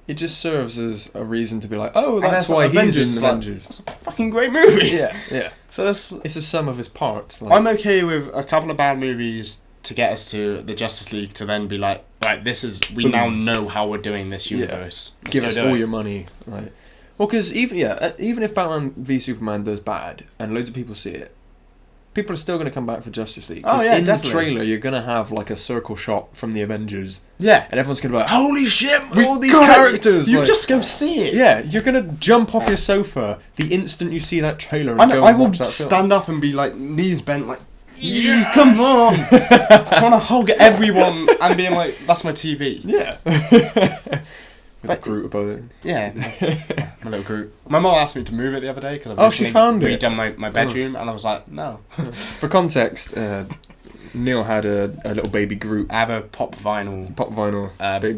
It just serves as a reason to be like, that's why he's in Avengers. It's a fucking great movie. Yeah. So it's a sum of his parts. Like. I'm okay with a couple of bad movies to get us to the Justice League to then be like, right, we now know how we're doing this universe. Yeah. Give us all your money. Right. Well, because even if Batman v Superman does bad and loads of people see it, people are still going to come back for Justice League. Because in the trailer, you're going to have like a circle shot from the Avengers. Yeah. And everyone's going to be like, holy shit, all these characters. You just go see it. Yeah, you're going to jump off your sofa the instant you see that trailer and I will stand up and be like, knees bent, like, yes! Come on! Trying to hug everyone and being like, that's my TV. Yeah. With Groot above it. Yeah, my little Groot. My mum asked me to move it the other day because I've she found it. redone my bedroom, and I was like, no. For context, Neil had a little baby Groot. I have a pop vinyl,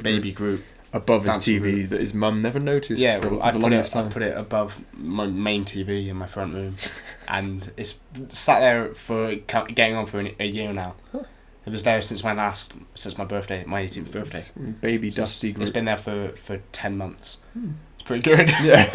baby Groot above his TV that his mum never noticed. Yeah, well, I put it above my main TV in my front room, and it's sat there for getting on for a year now. Huh. It was there since my birthday, my 18th birthday. Baby Dusty Groot. It's been there for 10 months. It's pretty good. Yeah.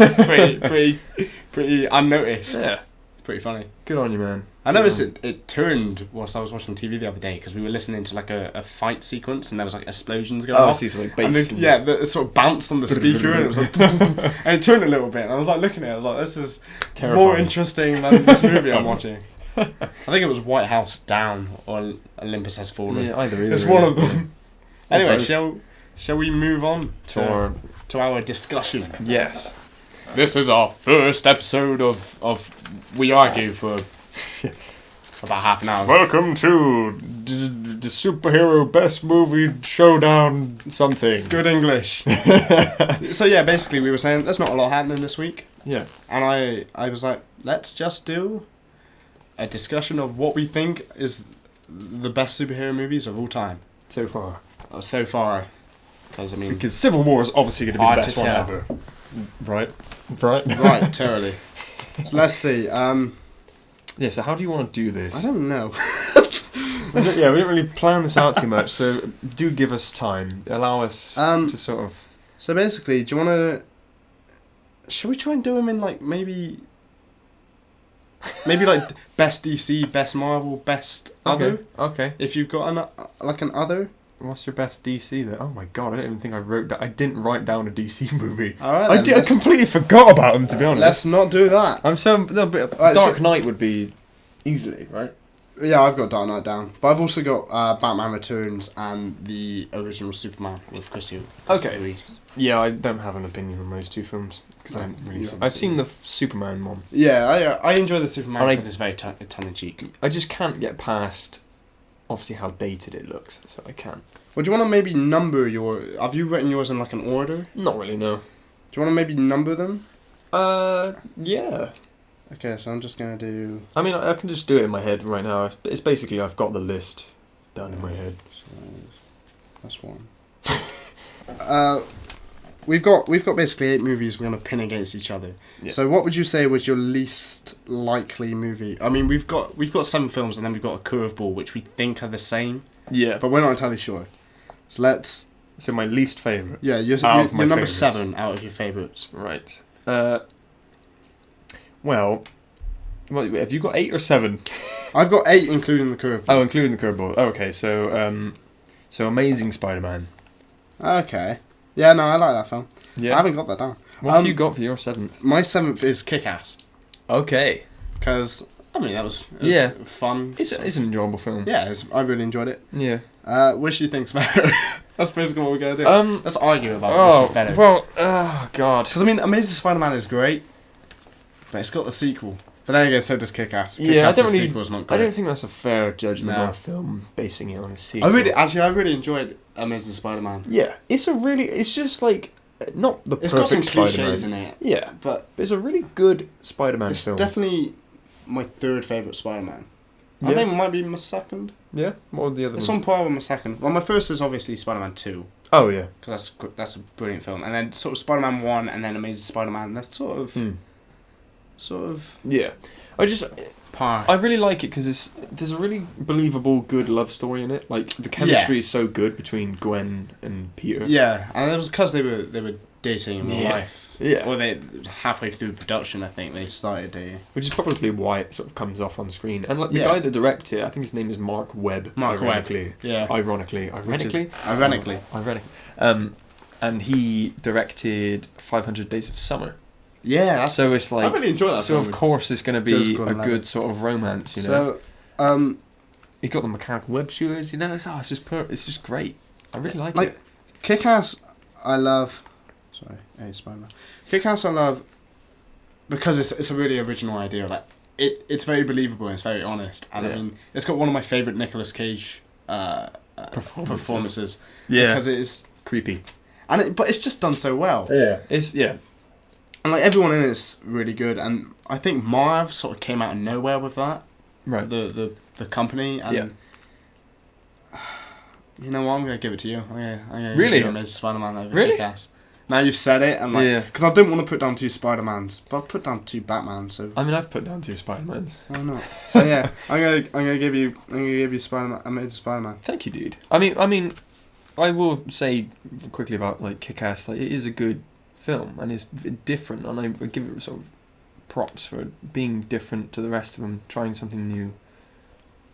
pretty unnoticed. Yeah. Pretty funny. Good on you, man. I noticed it turned whilst I was watching TV the other day because we were listening to like a fight sequence and there was like explosions going off. I see, so like bass. It sort of bounced on the speaker and it was like and it turned a little bit and I was like looking at it, I was like, this is terrifying. More interesting than this movie I'm watching. I think it was White House Down or Olympus Has Fallen. Yeah, either. It's one of them. Anyway, shall we move on to our discussion? Yes. This is our first episode of We Argue for about half an hour. Welcome to the superhero best movie showdown something. Good English. So yeah, basically we were saying there's not a lot happening this week. Yeah. And I was like, let's just do a discussion of what we think is the best superhero movies of all time. So far. Because Civil War is obviously going to be the best one ever. Right, totally. So let's see. Yeah, so how do you want to do this? I don't know. We didn't really plan this out too much, so do give us time. Allow us to sort of... So basically, do you want to... Should we try and do them in like maybe like best DC, best Marvel, best other? Okay. If you've got an other. What's your best DC then? Oh my god, I don't even think I didn't write down a DC movie. Alright, I completely forgot about them, to be honest. Let's not do that. I'm so a little bit. Dark Knight would be easily, right? Yeah, I've got Dark Knight down, but I've also got Batman Returns and the original Superman with Christopher Reeve. Yeah, I don't have an opinion on those two films because I haven't really. I've seen the Superman one. Yeah, I enjoy the Superman because it's very tongue in cheek. I just can't get past, obviously, how dated it looks, so I can't. Well, do you want to maybe number your? Have you written yours in like an order? Not really, no. Do you want to maybe number them? Yeah. Okay, so I'm just gonna do. I mean, I can just do it in my head right now. It's basically I've got the list done in my head. So that's one. We've got basically 8 movies we're gonna pin against each other. Yes. So what would you say was your least likely movie? I mean, we've got 7 films and then we've got a curveball which we think are the same. Yeah. But we're not entirely sure. So let's. So my least favourite. Yeah, you're number 7 out of your favourites. Right. Well, have you got 8 or 7? I've got 8, including the curveball. Oh, including the curveball. Oh, okay, so Amazing Spider-Man. Okay. Yeah, no, I like that film. Yeah. I haven't got that down. What have you got for your 7th? My 7th is Kick-Ass. Okay. Because, I mean, that was fun. It's an enjoyable film. Yeah, I really enjoyed it. Yeah. Which do you think's better? That's basically what we're going to do. Let's argue about which is better. Well, oh, God. Because, I mean, Amazing Spider-Man is great, but it's got the sequel. But then again, so does Kick-Ass. Kick-Ass's sequel's not great. I don't think that's a fair judgment on a film basing it on a sequel. I really enjoyed Amazing Spider-Man. Yeah, it's just like not the it's perfect got some Spider-Man. cliches in it. Yeah, but it's a really good Spider-Man film. It's definitely my 3rd favourite Spider-Man. Yeah. I think it might be my 2nd. Yeah, what were the other? It's on par with my 2nd. Well, my 1st is obviously Spider-Man 2. Oh yeah, because that's a brilliant film. And then sort of Spider-Man 1 and then Amazing Spider-Man. That's sort of yeah. par. I really like it because there's a really believable, good love story in it. Like the chemistry is so good between Gwen and Peter. Yeah, and it was because they were dating in real life. Yeah. Or they halfway through production, I think they started dating. Which is probably why it sort of comes off on screen. And like the guy that directed it, I think his name is Mark Webb. Webb. Yeah. Ironically. And he directed 500 Days of Summer. Yeah, so it's like I really enjoyed that. So of course it's going to be a good sort of romance, you know. So, he got the mechanical web shooters, you know. It's just great. I really like it. Kick-Ass, I love. Sorry, Spider-Man. Kick-Ass, I love because it's a really original idea. Like it's very believable and it's very honest. And I mean, it's got one of my favourite Nicolas Cage performances. Yeah, because it is creepy, but it's just done so well. Yeah, and like everyone in it's really good. And I think Marv sort of came out of nowhere with that. Right. The company. And you know what? I'm gonna give it to you. I'm gonna really give you Amazing Spider-Man over really. Kick-Ass. Now you've said it, and because I don't want to put down 2 Spider-Mans, but I'll put down 2 Batmans. So I mean, I've put down 2 Spider-Mans. Why not? So yeah, I'm gonna give you Spider-Man, Amazing Spider-Man. Thank you, dude. I mean, I will say quickly about like Kick-Ass. Like it is a good film and it's different, and I give it sort of props for being different to the rest of them, trying something new.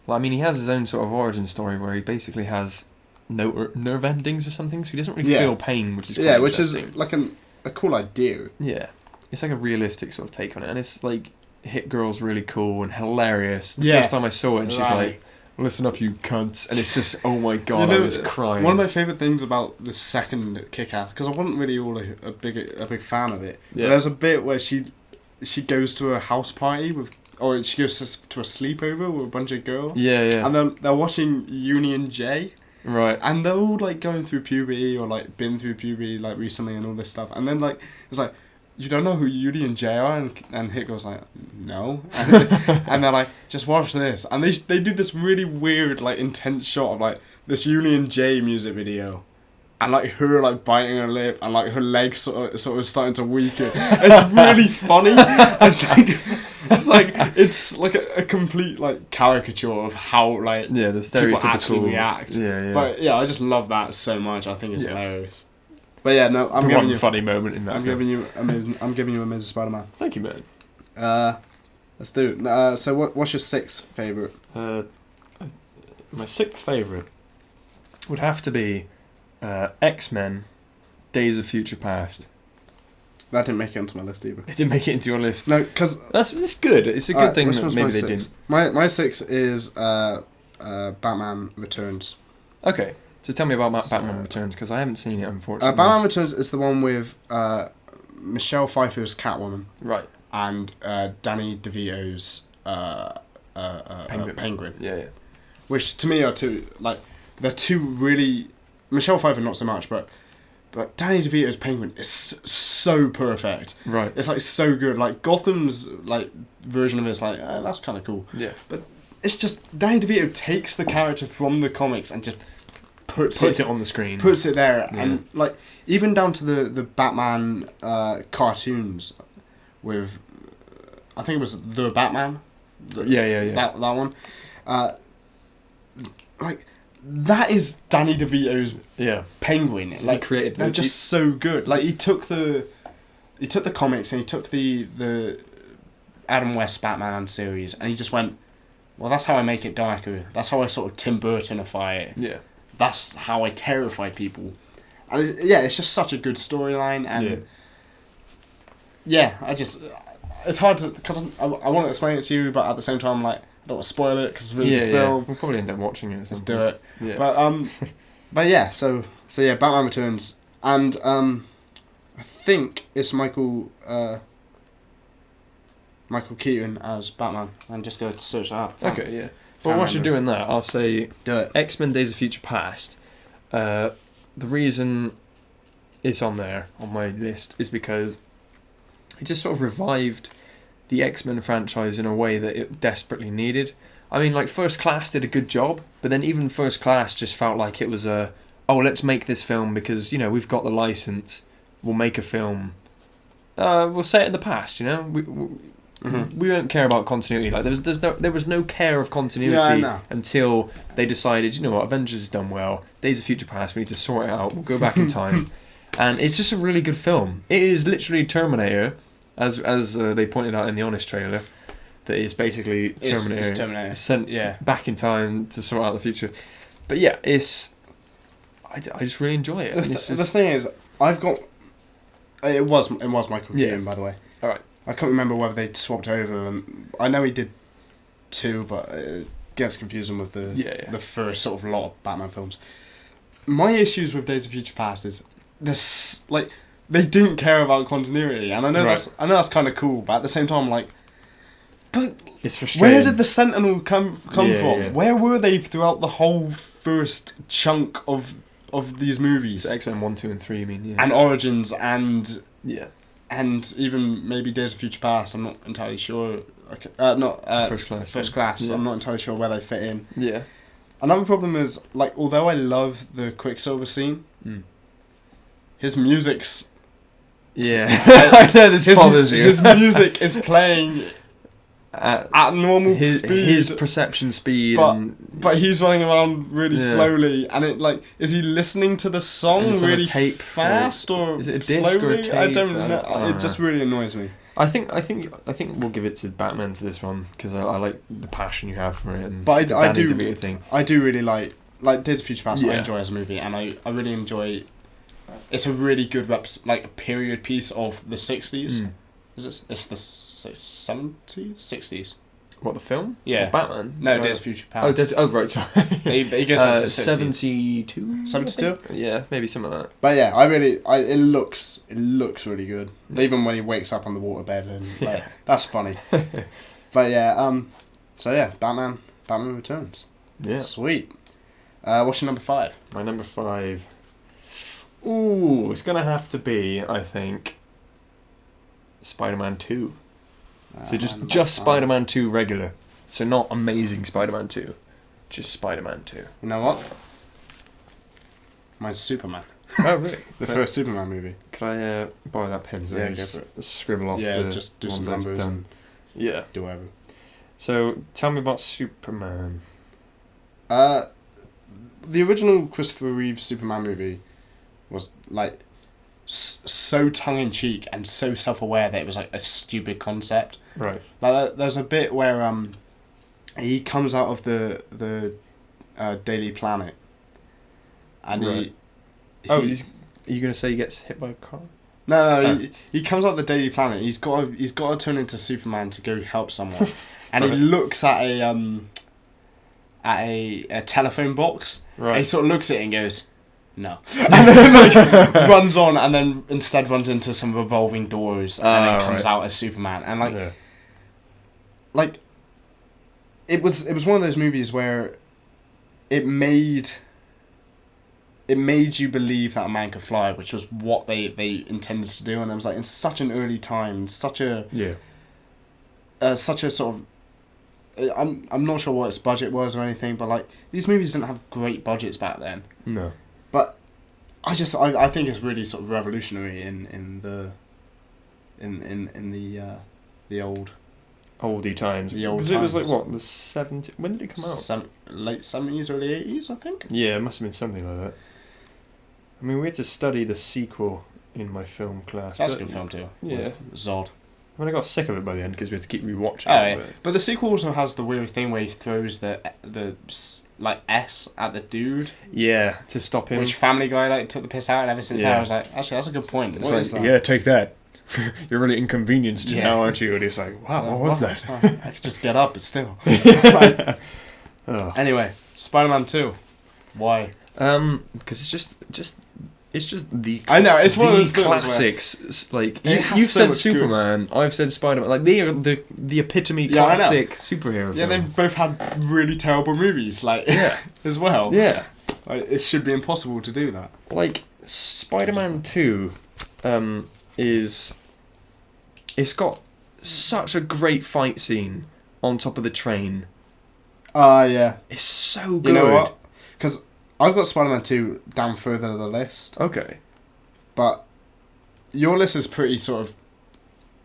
Well, I mean, he has his own sort of origin story where he basically has no nerve endings or something, so he doesn't really feel pain, which is quite which is like a cool idea. Yeah, it's like a realistic sort of take on it, and it's like Hit Girl's really cool and hilarious. The first time I saw it, and she's like, "Listen up, you cunts," and it's just, oh my god, I was crying. One of my favourite things about the second Kick-Ass, because I wasn't really a big fan of it. But there's a bit where she goes to a house party or she goes to a sleepover with a bunch of girls. Yeah. And then they're watching Union J. Right. And they're all like going through puberty or like been through puberty like recently and all this stuff. And then like it's like, you don't know who Yudi and Jay are? And Hit goes like, no. And they're like, just watch this. And they do this really weird like intense shot of like this Yuli and Jay music video. And like her like biting her lip and like her legs sort of starting to weaken. It's really funny. It's like a complete like caricature of how like the stereotypical people actually react. Yeah. But yeah, I just love that so much. I think it's hilarious. But yeah, no, I'm The giving one you. funny moment in that. I'm film. giving you Amazing Spider-Man. Thank you, man. Let's do it. So what's your sixth favourite? My sixth favourite would have to be X-Men: Days of Future Past. That didn't make it onto my list either. It didn't make it into your list. No, because it's good. It's a good thing that maybe they six? didn't. My six is Batman Returns. Okay, so tell me about Batman Returns, because I haven't seen it, unfortunately. Batman Returns is the one with Michelle Pfeiffer's Catwoman. Right. And Danny DeVito's Penguin. Yeah. Which to me are they're two really... Michelle Pfeiffer not so much, but Danny DeVito's Penguin is so perfect. Right. It's like so good. Like Gotham's like version of it's like that's kind of cool. Yeah. But it's just Danny DeVito takes the character from the comics and just puts it on the screen. Puts it there, yeah. and like even down to the Batman cartoons with I think it was the Batman. Yeah. That one. Like that is Danny DeVito's Penguin. So like he created they're just so good. Like he took the comics and he took the Adam West Batman series and he just went, well, that's how I make it darker. That's how I sort of Tim Burtonify it. Yeah. That's how I terrify people. And it's just such a good storyline and it's hard to because I want to explain it to you, but at the same time, like I don't want to spoil it because it's a really good film. We'll probably end up watching it. Let's do it. Yeah. But yeah, so Batman Returns, and I think it's Michael Keaton as Batman. I'm just going to search that up. Okay, yeah. Well, whilst you're doing that, I'll say X-Men: Days of Future Past. The reason it's on there on my list is because it just sort of revived the X-Men franchise in a way that it desperately needed. I mean, like, First Class did a good job, but then even First Class just felt like it was let's make this film because, we've got the license, we'll make a film. We'll say it in the past, we don't care about continuity. Like, there was no care of continuity until they decided, Avengers has done well, Days of Future Past, we need to sort it out, we'll go back in time. And it's just a really good film. It is literally Terminator, as they pointed out in the Honest trailer, that is basically Terminator, it's Terminator. Sent back in time to sort out the future. But yeah, I just really enjoy it. The thing is, I've got... It was Michael Keaton, by the way. Alright. I can't remember whether they swapped over. And I know he did two, but it gets confusing with the first sort of lot of Batman films. My issues with Days of Future Past is this, like, they didn't care about continuity, and I know that's kind of cool, but at the same time, like, but it's frustrating. Where did the Sentinel come from? Yeah. Where were they throughout the whole first chunk of these movies? So X-Men 1, 2, and 3, you mean? Yeah. And Origins and and even maybe Days of Future Past. I'm not entirely sure. First Class. First Class. Yeah. I'm not entirely sure where they fit in. Yeah. Another problem is, like, although I love the Quicksilver scene, his music's... Yeah. I know this bothers you. His music is playing at normal speed. His perception speed. But he's running around really slowly, and it, like, is he listening to the song really fast or is it a disc slowly? or a tape? I don't know. It just really annoys me. I think we'll give it to Batman for this one because I like the passion you have for it. And but I do really like Days of Future Past. I enjoy as a movie, and I really enjoy. It's a really good period piece of the 60s. Is it? It's the 70s, 60s. What, the film? Yeah. Or Batman? No, Days of Future Past. Right, sorry. He goes 72? 72? Yeah, maybe some of that. But yeah, it looks really good. Even when he wakes up on the waterbed, and that's funny. But yeah, Batman Returns. Yeah. Sweet. What's your number 5? My number 5. Ooh, it's gonna have to be, I think, Spider-Man 2. So just Spider-Man 2 regular. So not Amazing Spider-Man 2. Just Spider-Man 2. You know what? Mine's Superman. Oh, really? The first Superman movie. Could I borrow that pen? So yeah, go for it. Scribble off just do some numbers and do whatever. So, tell me about Superman. The original Christopher Reeve Superman movie was, like, so tongue-in-cheek and so self-aware that it was like a stupid concept. Right. Like there's a bit where he comes out of the Daily Planet, and Right. he Are you gonna say he gets hit by a car? No, he comes out the Daily Planet. He's got to turn into Superman to go help someone, and Right. he looks at a telephone box. Right. And he sort of looks at it and goes, "No," and then like runs on, and then instead runs into some revolving doors, and then comes out as Superman. And like it was one of those movies where it made you believe that a man could fly, which was what they intended to do, and it was like in such an early time, such a sort of. I'm not sure what its budget was or anything, but like these movies didn't have great budgets back then. No. But I think it's really sort of revolutionary in the Oldie times. The old Because it was like times. what, the 70s? When did it come out? Late 70s, early 80s, I think. Yeah, it must have been something like that. I mean, we had to study the sequel in my film class. That's a but- good film too. Yeah. With Zod. I mean, I got sick of it by the end because we had to keep rewatching Oh, it. yeah. But the sequel also has the weird thing where he throws the like S at the dude, Yeah, to stop him. which Family Guy like took the piss out, and ever since then Yeah. I was like, actually that's a good point. It's What like, is that? yeah, take that. You're really inconvenienced Yeah. now, aren't you? And it's like, wow, what was that? I could just get up, but still. Oh. Anyway, Spider-Man 2. Why? Because it's just the. I know, it's one of those films where- classics. Like It has you've so said much Superman, I've said Spider-Man. Like they are the epitome Yeah, I know. classic superhero. Yeah, films. they've both had really terrible movies, like as well. Yeah, Like, it should be impossible to do that. like Spider-Man 2, it's got such a great fight scene on top of the train. Yeah. It's so good. You know what? Because I've got Spider-Man 2 down further the list, Okay. but your list is pretty sort of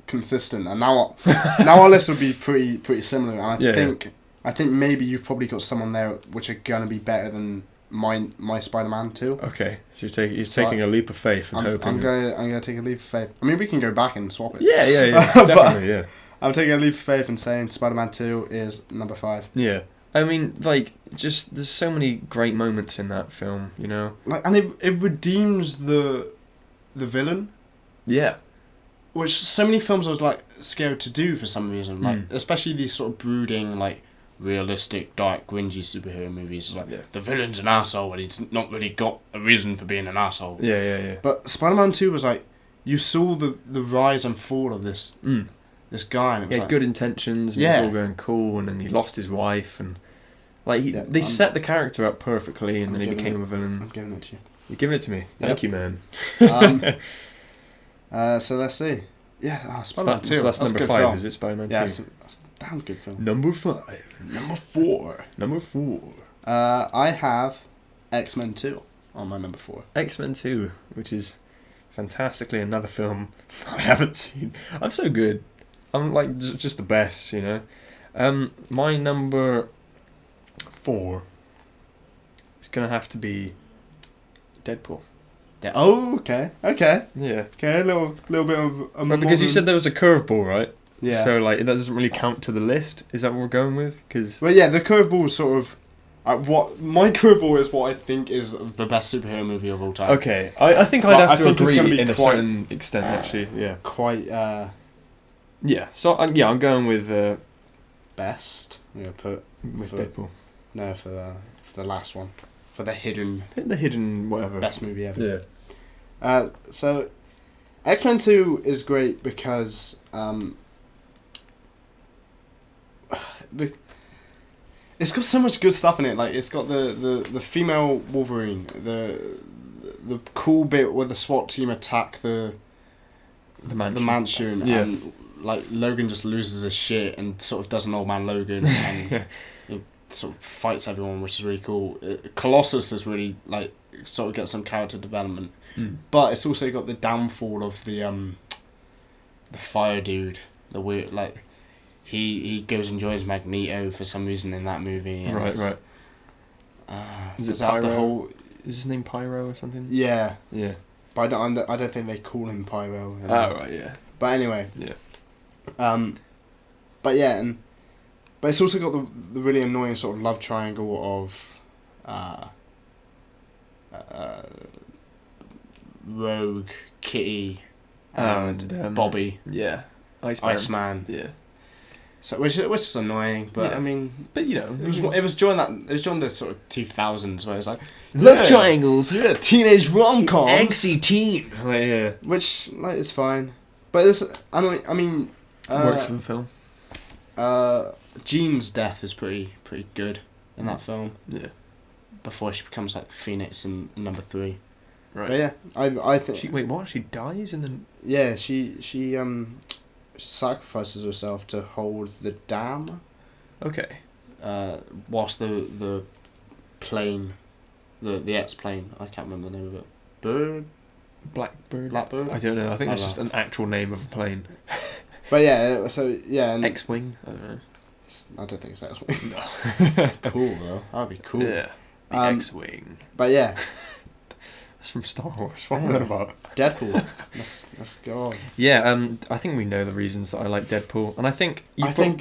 consistent, and now our list would be pretty similar. And I think maybe you've probably got some on there which are gonna be better than my Spider-Man 2. Okay. So you're taking a leap of faith and hoping. I'm gonna take a leap of faith. I mean, we can go back and swap it. Yeah. But- Definitely, yeah. I'm taking a leap of faith and saying Spider-Man 2 is number 5. Yeah. I mean, like, just there's so many great moments in that film, you know. Like, and it redeems the villain, Yeah. which so many films I was like scared to do for some reason. Like, Mm. especially these sort of brooding, like realistic, dark, gringy superhero movies. It's like Yeah. the villain's an asshole, and he's not really got a reason for being an asshole. Yeah. But Spider-Man 2 was like, you saw the rise and fall of this guy, and it He was had like, good intentions. And Yeah. It was all going cool, and then he lost his wife, and like they I'm- set the character up perfectly, and I'm then he giving became a I'm villain. giving it to you. You're giving it to me. Thank you, man. So let's see. Yeah, Spider-Man 2. So that's a number good 5, film. is it? Spider-Man 2. Yeah, that's a damn good film. Number 5. Number 4. Number 4. I have X-Men 2 on my number 4. X-Men 2, which is fantastically another film I haven't seen. I'm so good. I'm like just the best, you know. My number 4 is gonna have to be Deadpool. Oh, okay. Yeah. Okay, a little bit of a Well, because you said there was a curveball, right? Yeah. So like that doesn't really count to the list. Is that what we're going with? Because Well, yeah, the curveball is sort of what my curveball is. What I think is the best superhero movie of all time. okay, I think I'd But have I to think it's gonna agree be in a quite- certain extent, actually. Yeah. Quite Yeah. So I'm going with best. I'm gonna put for- Deadpool. no for the last one, for the hidden The hidden whatever. best movie ever. Yeah. So X-Men 2 is great because it's got so much good stuff in it. Like, it's got the female Wolverine, the cool bit where the SWAT team attack the mansion, Yeah. and like Logan just loses his shit and sort of does an old man Logan and he sort of fights everyone, which is really cool. Colossus is really like sort of gets some character development, but it's also got the downfall of the fire dude, the weird like he goes and joins Magneto for some reason in that movie. And Right. Is it Pyro? the whole? Is his name Pyro or something? Yeah. Yeah. But I don't think they call him Pyro. Oh right, yeah. But anyway. Yeah. But yeah, but it's also got the really annoying sort of love triangle of Rogue, Kitty, and Bobby. Yeah. Iceman. Yeah. So which is annoying, but yeah. I mean, but you know, it was during the sort of 2000s where it's like love triangles, teenage rom-coms, angsty teen, which like is fine, but this I mean works for the film. Jean's death is pretty good in that film. Yeah. Before she becomes like Phoenix in number 3. Right. But yeah, I think. Wait, what? She dies in the. Yeah, she sacrifices herself to hold the dam. Okay. Whilst the plane, the X-plane, I can't remember the name of it. Blackbird. I don't know. I think that's just an actual name of a plane. But yeah, so yeah. And X-wing. I don't know. I don't think it's X-wing. No. Cool though. That'd be cool. Yeah. The X-wing. But yeah. That's from Star Wars. What am I about? Deadpool. Let's go on. Yeah. I think we know the reasons that I like Deadpool, and I think you've got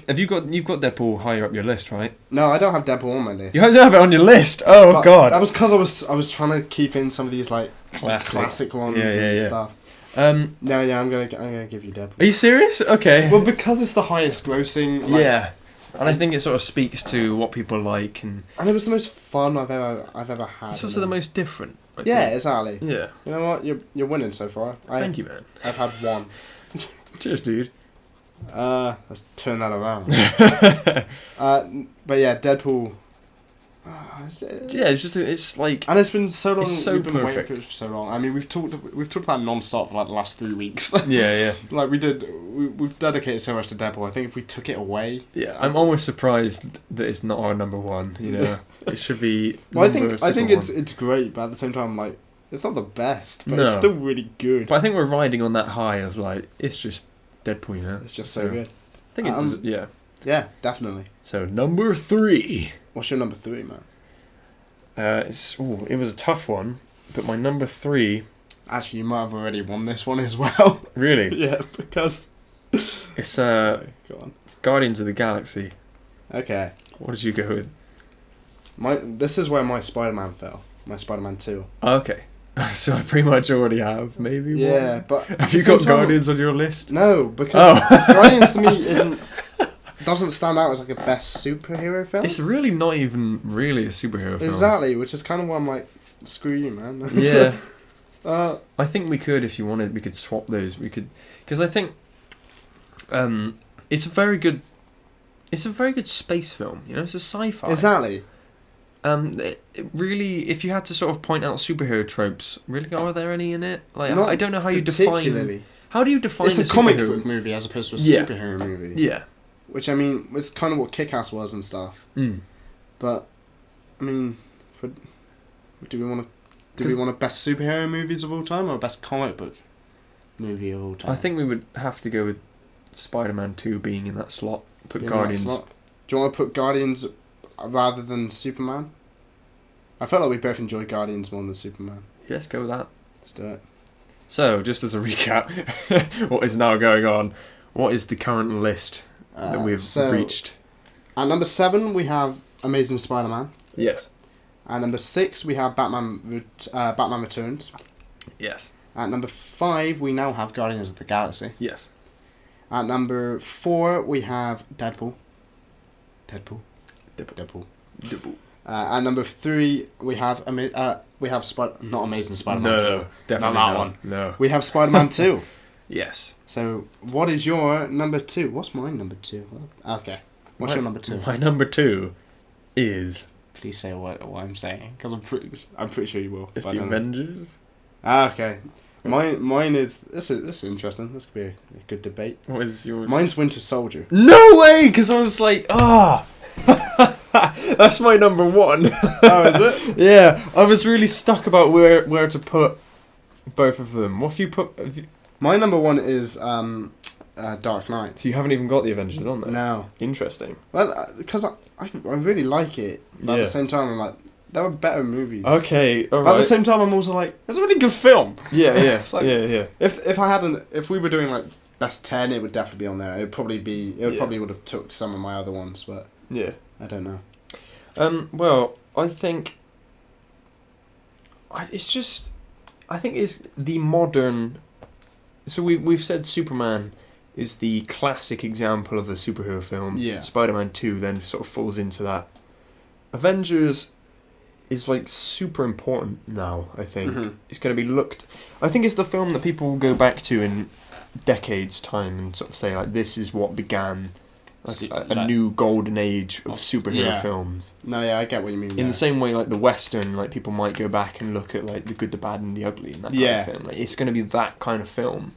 Deadpool higher up your list, right? No, I don't have Deadpool on my list. You don't have it on your list. Oh but God. That was because I was trying to keep in some of these like classic ones and stuff. I'm gonna give you Deadpool. Are you serious? Okay. Well, because it's the highest grossing. Yeah. And I think it sort of speaks to what people like, and it was the most fun I've ever had. It's also the most different. Yeah, exactly. Yeah. You know what? You're winning so far. Thank you, man. I've had one. Cheers, dude. Let's turn that around. But yeah, Deadpool. Yeah, it's like, and it's been so long. We've been waiting for it for so long. I mean, we've talked about it non-stop for like the last 3 weeks. Yeah. Like we've dedicated so much to Deadpool. I think if we took it away, I'm almost surprised that it's not our number one. You know, it should be. Well, I think it's great, but at the same time, like it's not the best, but it's still really good. But I think we're riding on that high of like it's just Deadpool. You know, it's just so good. I think it. Yeah. Yeah, definitely. So number 3. What's your number 3, man? It was a tough one, but my number 3. Actually, you might have already won this one as well. Really? Yeah, because it's sorry, go on. It's Guardians of the Galaxy. Okay. What did you go with? This is where my Spider-Man fell. My Spider-Man 2. Okay. So I pretty much already have maybe. Yeah, one. but have you got Guardians on your list? No, because Guardians to me doesn't stand out as like a best superhero film. It's really not even really a superhero film. Exactly, which is kind of why I'm like, screw you, man. Yeah. I think we could, if you wanted, we could swap those. We could, because I think, it's a very good space film. You know, it's a sci-fi. Exactly. It really, if you had to sort of point out superhero tropes, really, are there any in it? Like, I don't know how you define. How do you define? It's a comic book movie as opposed to a superhero movie. Yeah. Which, I mean, was kind of what Kick-Ass was and stuff. Mm. But, I mean, do we want best superhero movies of all time or best comic book movie of all time? I think we would have to go with Spider-Man 2 being in that slot. Put Guardians. Do you want to put Guardians rather than Superman? I felt like we both enjoyed Guardians more than Superman. Yeah, let's go with that. Let's do it. So, just as a recap, what is now going on? What is the current list that we've reached? At number 7, we have Amazing Spider-Man. Yes. At number 6, we have Batman Returns. Yes. At number 5, we now have Guardians of the Galaxy. Yes. At number 4, we have Deadpool. At number 3, we have not Amazing Spider-Man 2. No, definitely not that not. one. No. We have Spider-Man 2. Yes. So, what is your number 2? What's my number 2? Okay. What's your number 2? My number 2 is... Please say what I'm saying, because I'm pretty sure you will. It's the Avengers. Okay. Mine is... This is interesting. This could be a good debate. What is yours? Mine's Winter Soldier. No way! Because I was like, that's my number 1. Oh, is it? Yeah. I was really stuck about where to put both of them. What have you put... My number 1 is Dark Knight. So you haven't even got the Avengers on there? No. Interesting. Well, because I really like it, but at the same time, I'm like, there were better movies. Okay, But at the same time, I'm also like, it's a really good film. Yeah, yeah, It's like, yeah. If we were doing like best 10, it would definitely be on there. It would probably would have took some of my other ones, but Yeah. I don't know. Well, I think it's the modern. So we've said Superman is the classic example of a superhero film. Yeah. Spider-Man 2 then sort of falls into that. Avengers is like super important now, I think. Mhm. It's going to be looked... I think it's the film that people will go back to in decades' time and sort of say, like, this is what began a new golden age of superhero films. No, yeah, I get what you mean. In the same way, like, the Western, like, people might go back and look at, like, the good, the bad, and the ugly and that kind of film. Like, it's going to be that kind of film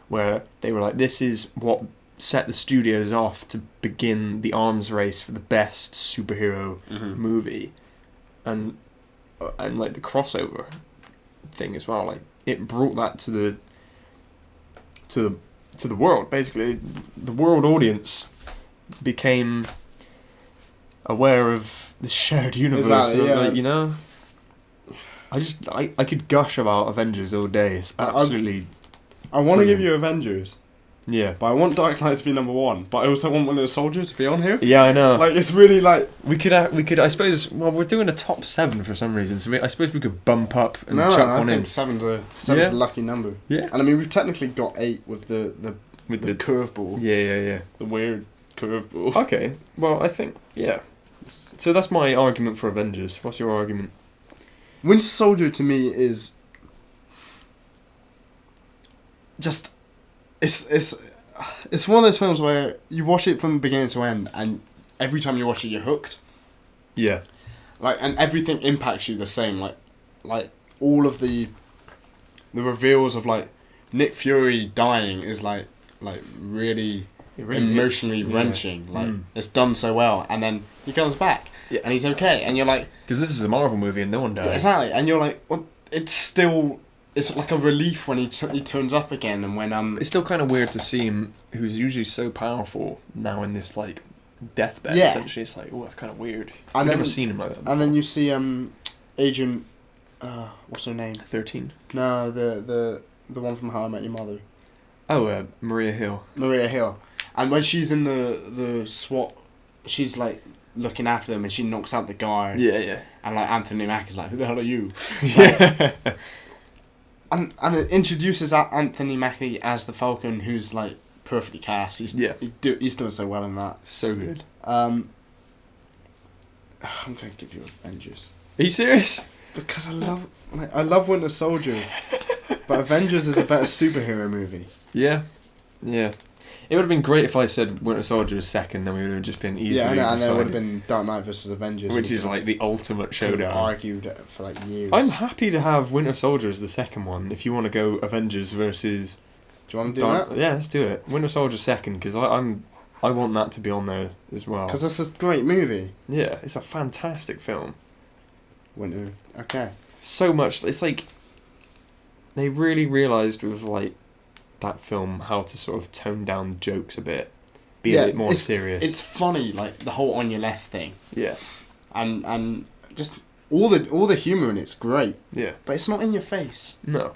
where they were like, this is what set the studios off to begin the arms race for the best superhero movie. And like the crossover thing as well, like it brought that to the world. Basically, the world audience became aware of the shared universe. Exactly, yeah. Like, you know, I could gush about Avengers all day. It's absolutely. I want to give you Avengers. Yeah. But I want Dark Knight to be number 1. But I also want Winter Soldier to be on here. Yeah, I know. Like, it's really like... We could, I suppose, well, we're doing a top 7 for some reason, so I suppose we could bump up and chuck one in. I think 7's a lucky number. Yeah. And I mean, we've technically got 8 with the curveball. Yeah. The weird curveball. Okay, well, I think, yeah. So that's my argument for Avengers. What's your argument? Winter Soldier to me is... just... It's one of those films where you watch it from beginning to end, and every time you watch it, you're hooked. Yeah. Like, and everything impacts you the same. Like all of the reveals of like Nick Fury dying is like really emotionally wrenching. Like it's done so well, and then he comes back, and he's okay, and you're like, because this is a Marvel movie and no one dies. Yeah, exactly, and you're like, well, it's like a relief when he turns up again, and when It's still kind of weird to see him, who's usually so powerful, now in this like deathbed. Yeah. Essentially, it's like, oh, that's kind of weird. I've never seen him like that. And then you see Agent, what's her name? 13. No, the one from How I Met Your Mother. Oh, Maria Hill. Maria Hill, and when she's in the SWAT, she's like looking after them, and she knocks out the guard. Yeah. And like Anthony Mack is like, who the hell are you? Yeah. And it introduces Anthony Mackie as the Falcon, who's like perfectly cast. He's doing so well in that. So good. I'm gonna give you Avengers. Are you serious? Because I love Winter Soldier, but Avengers is a better superhero movie. Yeah. It would have been great if I said Winter Soldier is second, then we would have just been easily and decided. there would have been Dark Knight versus Avengers, which is like the ultimate showdown. Argued for like years. I'm happy to have Winter Soldier as the second one. If you want to go Avengers versus, do you want to do that? Yeah, let's do it. Winter Soldier second, because I want that to be on there as well. Because it's a great movie. Yeah, it's a fantastic film. Winter, okay. So much. It's like they really realised with like that film how to sort of tone down jokes a bit, be a bit more serious. It's funny, like the whole on your left thing. Yeah. And just all the humour in it's great. Yeah. But it's not in your face. No.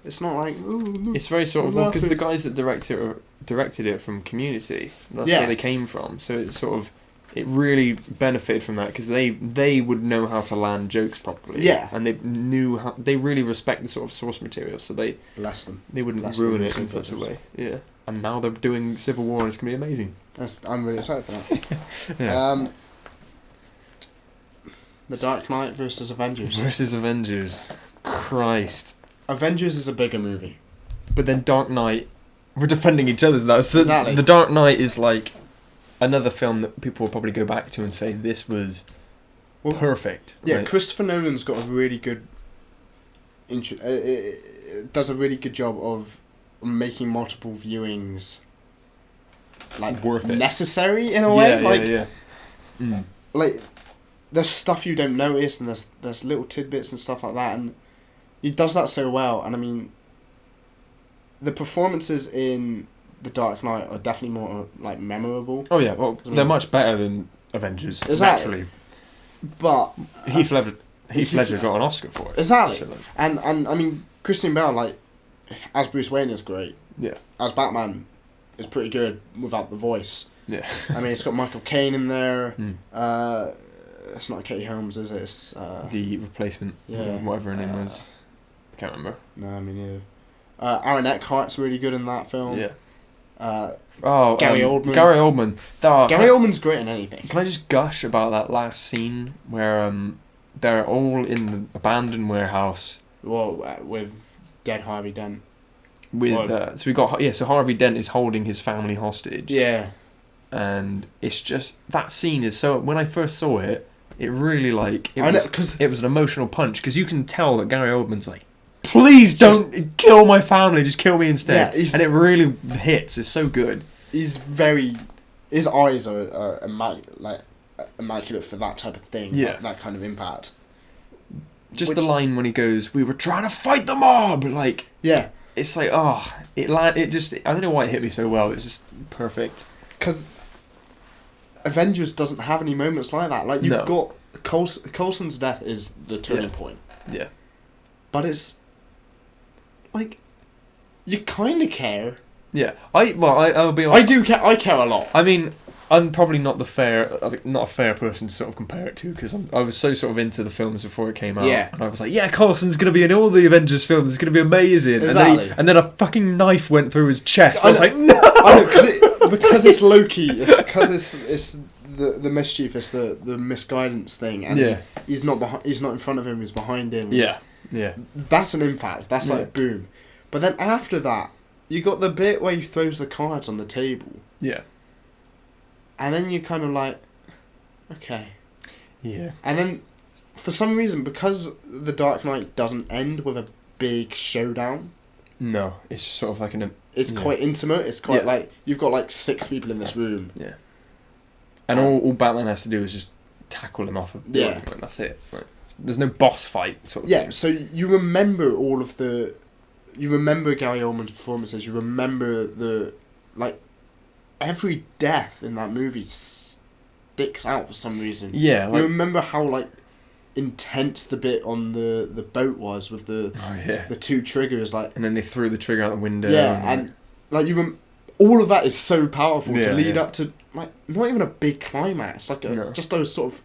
It's not like, ooh, it's very sort of, because the guys that directed it from Community, that's where they came from. So it's sort of, it really benefited from that, because they would know how to land jokes properly. Yeah. And they really respect the sort of source material, so they bless them. They wouldn't ruin it in such a way. Yeah. And now they're doing Civil War, and it's gonna be amazing. I'm really excited for that. Yeah. The Dark Knight versus Avengers. Christ. Avengers is a bigger movie. But then Dark Knight, we're defending each other. So exactly. The Dark Knight is like another film that people will probably go back to and say this was perfect. Yeah, right? Christopher Nolan's got a really good does a really good job of making multiple viewings like worth it, necessary in a way. Yeah. Like there's stuff you don't notice, and there's little tidbits and stuff like that, and he does that so well. And I mean, the performances in The Dark Knight are definitely more like memorable. Oh yeah, well they're much better than Avengers. Exactly. Naturally. But Heath Heath Ledger got an Oscar for it. Exactly. So, like, And I mean, Christian Bale, like, as Bruce Wayne is great. Yeah. As Batman is pretty good without the voice. Yeah. I mean, it's got Michael Caine in there. Mm. It's not Katie Holmes, is it? It's The Replacement. Yeah. Whatever her name was. I can't remember. No, I mean neither. Aaron Eckhart's really good in that film. Yeah. Gary Oldman. Gary Oldman. Gary Oldman's great in anything. Can I just gush about that last scene where they're all in the abandoned warehouse Well, with dead Harvey Dent. with so Harvey Dent is holding his family hostage. Yeah. And it's just that scene is so. When I first saw it, it really it was an emotional punch because you can tell that Gary Oldman's like, please don't kill my family, just kill me instead. Yeah, and it really hits. It's so good. His eyes are immaculate for that type of thing. Yeah. That kind of impact. Just the line when he goes, "We were trying to fight the mob," like yeah. It's like it just I don't know why it hit me so well. It's just perfect. Because Avengers doesn't have any moments like that. Like you've got Coulson's death is the turning point. Yeah. But it's like you kind of care. Yeah. I'll be honest. I do care. I care a lot. I mean, I'm probably not a fair person to sort of compare it to because I was so sort of into the films before it came out. Yeah. And I was like, yeah, Coulson's going to be in all the Avengers films. It's going to be amazing. Exactly. And then a fucking knife went through his chest. I was like, no. I know, because it's low-key. It's because it's the mischief. It's the misguidance thing. And he's not in front of him. He's behind him. Yeah. That's an impact. That's like boom. But then after that, you got the bit where he throws the cards on the table. Yeah. And then you kind of like, okay. Yeah. And then, for some reason, because The Dark Knight doesn't end with a big showdown. No, it's just sort of like It's quite intimate. It's quite like you've got like 6 people in this room. Yeah. And all Batman has to do is just tackle him off of the yeah. and that's it. Like, there's no boss fight sort of thing. So you remember all of the... You remember Gary Oldman's performances. You remember the... Like, every death in that movie sticks out for some reason. Yeah. Like, you remember how, like, intense the bit on the boat was with the the 2 triggers, like... And then they threw the trigger out the window. Yeah, and like, all of that is so powerful to lead up to, like, not even a big climax. Like, just a sort of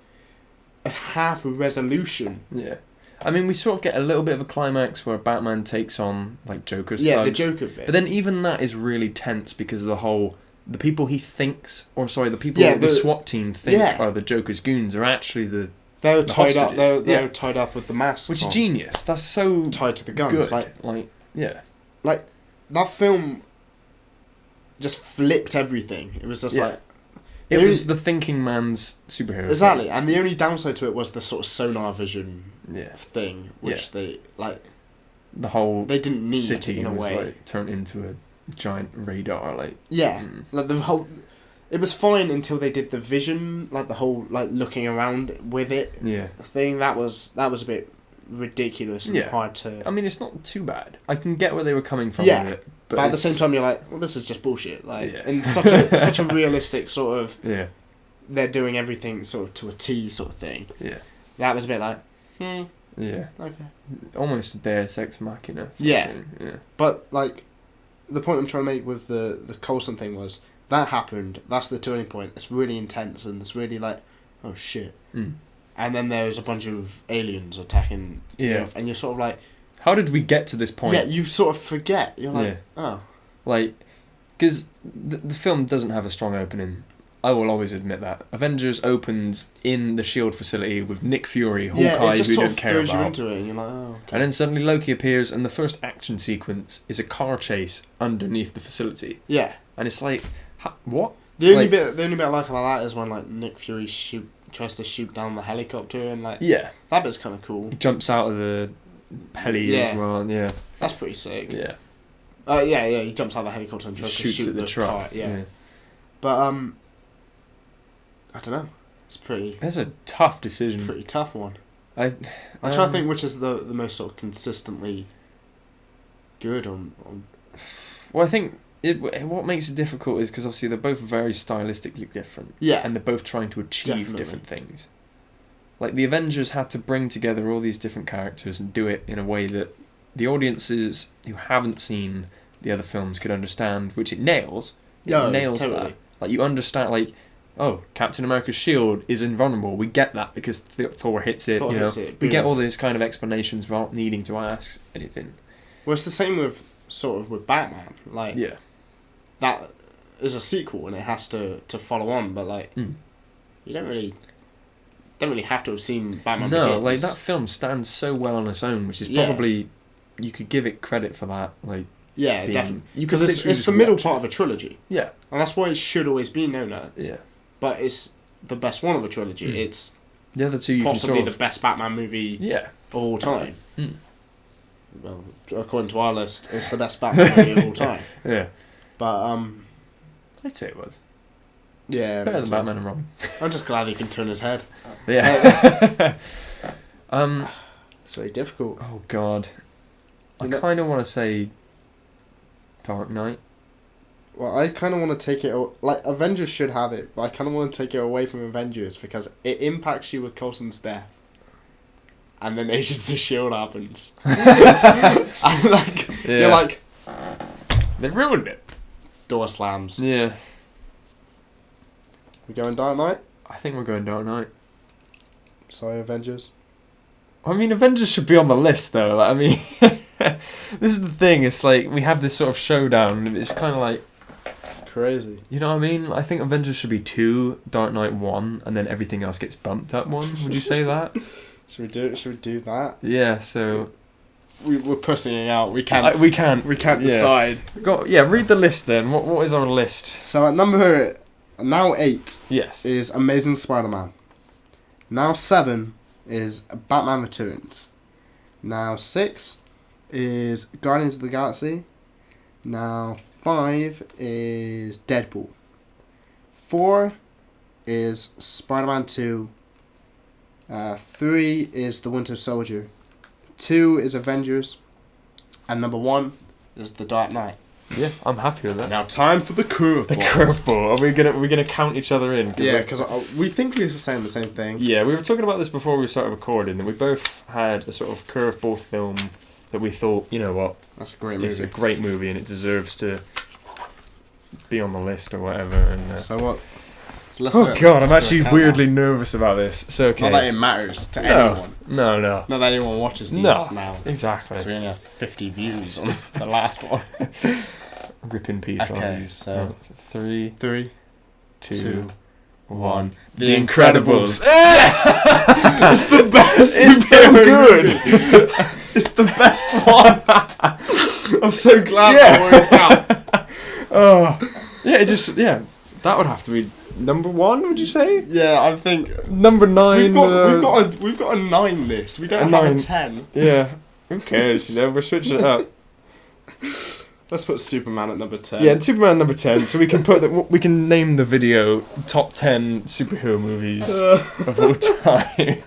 a half resolution. Yeah. I mean, we sort of get a little bit of a climax where Batman takes on, like, Joker's thugs. Yeah, the Joker bit. But then even that is really tense because of the people he thinks, the people the SWAT team think are the Joker's goons are actually they're tied up. They're tied up with the masks, which is genius. That's so tied to the guns. Good. Like that film just flipped everything. It was just like it was the thinking man's superhero. Exactly, thing. And the only downside to it was the sort of sonar vision thing, which they like. The whole they didn't need city in a way. Like, turned into a giant radar, like like the whole. It was fine until they did the vision, like the whole like looking around with it. Thing that was a bit ridiculous and hard to. I mean, it's not too bad. I can get where they were coming from with it, but at the same time, you're like, well, this is just bullshit. Like, in such a realistic sort of. Yeah. They're doing everything sort of to a T sort of thing. Yeah. That was a bit like. Yeah. Okay. Almost a Deus Ex Machina. Yeah. But like, the point I'm trying to make with the Coulson thing was that happened. That's the turning point. It's really intense and it's really like, oh shit. And then there's a bunch of aliens attacking. And you're sort of like, how did we get to this point? Yeah, you sort of forget. You're like, oh. Like, because the film doesn't have a strong opening. I will always admit that. Avengers opens in the S.H.I.E.L.D. facility with Nick Fury, Hawkeye, who you don't care about. You into it and you're like, oh, okay. And then suddenly Loki appears and the first action sequence is a car chase underneath the facility. Yeah. And it's like, what? The only bit I like about that is when like Nick Fury tries to shoot down the helicopter and like... Yeah. That bit's kind of cool. He jumps out of the heli as well, That's pretty sick. Yeah. He jumps out of the helicopter and tries to shoot at the truck. Car. Yeah. But, I don't know. It's pretty... That's a tough decision. Pretty tough one. I'm trying to think which is the most sort of consistently good on... Well, I think what makes it difficult is because obviously they're both very stylistically different. Yeah. And they're both trying to achieve different things. like the Avengers had to bring together all these different characters and do it in a way that the audiences who haven't seen the other films could understand, which it nails. It nails totally. that. Like you understand, like, oh, Captain America's shield is invulnerable. We get that because Thor hits it. Thor you know, hits it, we get boom. all these kind of explanations without needing to ask anything. Well, it's the same with Batman. Like, Yeah. that is a sequel and it has to follow on, but like, you don't really have to have seen Batman No, Begins. like that film stands so well on its own, which is probably you could give it credit for that. Like, yeah, being, definitely, you could because literally it's just the middle watch part it. of a trilogy, Yeah, and that's why it should always be known as. yeah. But it's the best one of a trilogy. It's The other two, you possibly can the best Batman movie yeah. of all time. Mm. Well, according to our list, it's the best Batman movie of all time. Yeah, But I'd say it was yeah, better than Batman and Robin. I'm just glad he can turn his head. Yeah. It's very difficult. Oh God, I You know- kind of want to say Dark Knight. Well, I kind of want to take it... Like, Avengers should have it, but I kind of want to take it away from Avengers because it impacts you with Coulson's death. And then Agents of S.H.I.E.L.D. happens. And, like, you're like... They ruined it. Door slams. Yeah, We going Dark Knight? I think we're going Dark Knight. Sorry, Avengers. I mean, Avengers should be on the list, though. Like, I mean, this is the thing. It's like we have this sort of showdown, and it's kind of like, It's crazy. you know what I mean? I think Avengers should be 2, Dark Knight 1, and then everything else gets bumped up 1. Would you say that? Should we do that? Yeah. So We're pussing it out. We can't we can't decide. Read the list then. What is our list? So at number... Now 8 Yes. is Amazing Spider-Man. Now 7 is Batman Returns. Now 6 is Guardians of the Galaxy. Now 5 is Deadpool. 4 is Spider-Man 2. 3 is The Winter Soldier. 2 is Avengers. And number 1 is The Dark Knight. Yeah, I'm happy with that. Now time for the curveball. The curveball. Are we gonna count each other in? Yeah, because we think we were saying the same thing. Yeah, we were talking about this before we started recording, that we both had a sort of curveball film that we thought, you know what, That's a great movie. it's a great movie and it deserves to be on the list or whatever. And So what? So let's oh God, I'm actually weirdly nervous about this. So okay, Not that it matters to anyone. No. Not that anyone watches these No. now. Exactly. So we only have 50 views on the last one. Rip in peace. Okay, I'll use. so 3, 3, 2, 1. 1. The Incredibles. Yes! It's the best. It's so good. It's the best one. I'm so glad that works out. Oh, yeah. That would have to be number 1. Would you say? Yeah, I think Number 9. we've got a 9 list. We don't a have 9. a 10. Yeah. Who cares? You know, we're switching it up. Let's put Superman at number 10. Yeah, Superman number 10. So we can we can name the video top 10 superhero movies of all time.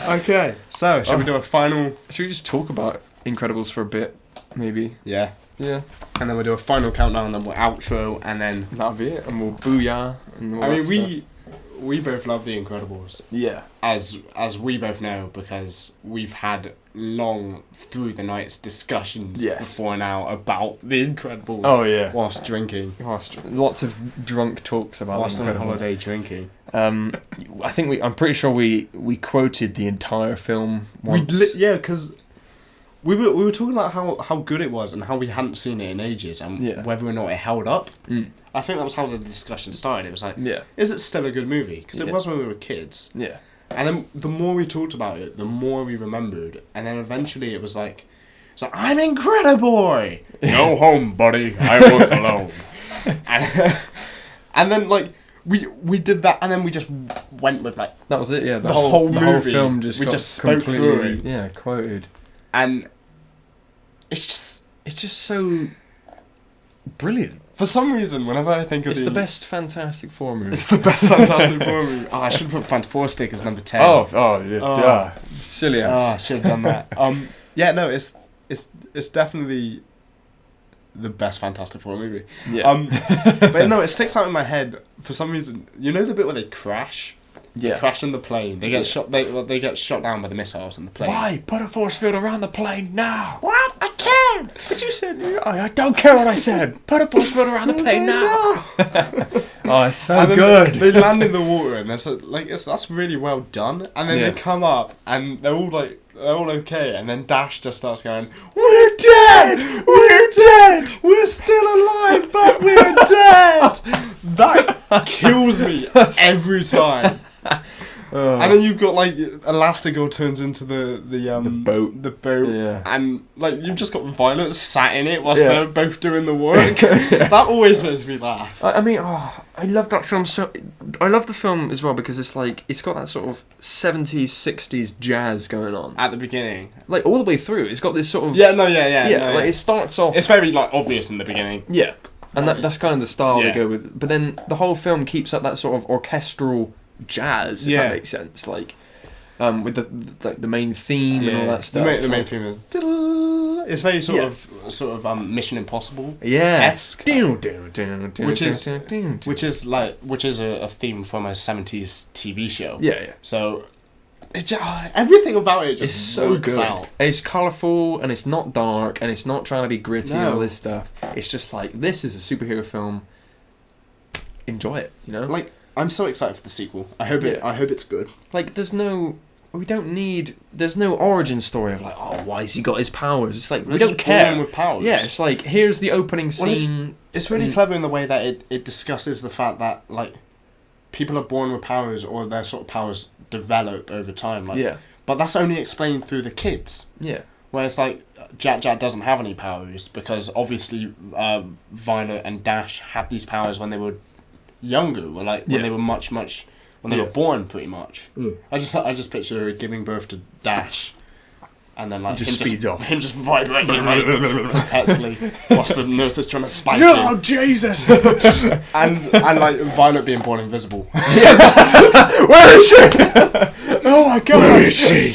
Okay. So, shall we do a final? Should we just talk about Incredibles for a bit? Maybe. Yeah. Yeah. And then we'll do a final countdown, and then we'll outro, and then... That'll be it. And we'll booyah. And all I mean, that we both love The Incredibles. Yeah. As we both know, because we've had long through the nights discussions before now about The Incredibles. Oh, yeah. Whilst drinking. Lots of drunk talks about Whilst The on Incredibles. holiday drinking. I think I'm pretty sure we quoted the entire film once. Yeah, because we were talking about how good it was and how we hadn't seen it in ages and whether or not it held up. Mm. I think that was how the discussion started. It was like, Yeah. is it still a good movie? Because it Yeah. was when we were kids. Yeah. And then the more we talked about it, the more we remembered. And then eventually it was like, I'm Incrediboy! Go home, buddy. I work alone. And then, like, we did that, and then we just went with, like... That was it, yeah. The whole the movie, whole film just we got just spoke through completely, it. Yeah, quoted. And it's just so brilliant. for some reason, whenever I think of It's the best Fantastic Four movie. It's the best Fantastic Four movie. Oh, I should put Fantastic as number 10. Yeah, duh. Silly Oh, I ass. should have done that. Yeah, no, it's definitely the best Fantastic Four movie. Yeah. But no, it sticks out in my head for some reason. You know the bit where they crash? They crash in the plane. They get shot. They get shot down by the missiles in the plane. Why? Put a force field around the plane now. What? I can't. But you said I don't care what I said. Put a force field around the plane now. Oh, it's so good. They land in the water, and that's really well done. And then they come up, and they're all okay. And then Dash just starts going, "We're dead! We're dead! We're still alive, but we're dead!" That kills me every time. And then you've got like Elastigirl turns into the boat, and like you've just got Violet sat in it whilst they're both doing the work. That always makes me laugh. I mean, I love that film so. I love the film as well because it's like it's got that sort of 70s, 60s jazz going on at the beginning, like all the way through. It's got this sort of like it starts off. It's very like obvious in the beginning. Yeah, and that's kind of the style they go with. But then the whole film keeps up that sort of orchestral jazz, if that makes sense, like with the main theme and all that stuff. The main theme is it's very sort of Mission Impossible esque, which is a theme from a 70s TV show. So everything about it just is so good. Out. It's colourful and it's not dark and it's not trying to be gritty and all this stuff. It's just like, this is a superhero film. Enjoy it, you know. Like, I'm so excited for the sequel. I hope it's good. Like, there's no origin story of like, oh, why has he got his powers? It's like, we don't care. With powers. Yeah, it's like, here's the opening scene. It's really clever in the way that it discusses the fact that like people are born with powers or their sort of powers develop over time. Like, but that's only explained through the kids. Yeah. Whereas like Jack doesn't have any powers because obviously Violet and Dash had these powers when they were younger, or like when they were much when they were born, pretty much. I just picture her giving birth to Dash, and then like him just vibrating like perpetually whilst the nurse is trying to spike him. Oh Jesus! and like Violet being born invisible. Where is she? Oh my God! Where is she?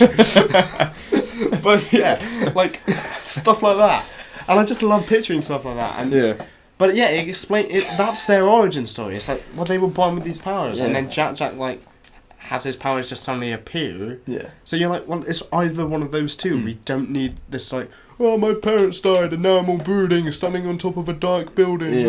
But yeah, like stuff like that, and I just love picturing stuff like that. And But yeah, that's their origin story. It's like, well, they were born with these powers, and then Jack like has his powers just suddenly appear. Yeah. So you're like, well, it's either one of those two. We don't need this like, oh, my parents died and now I'm all brooding, standing on top of a dark building.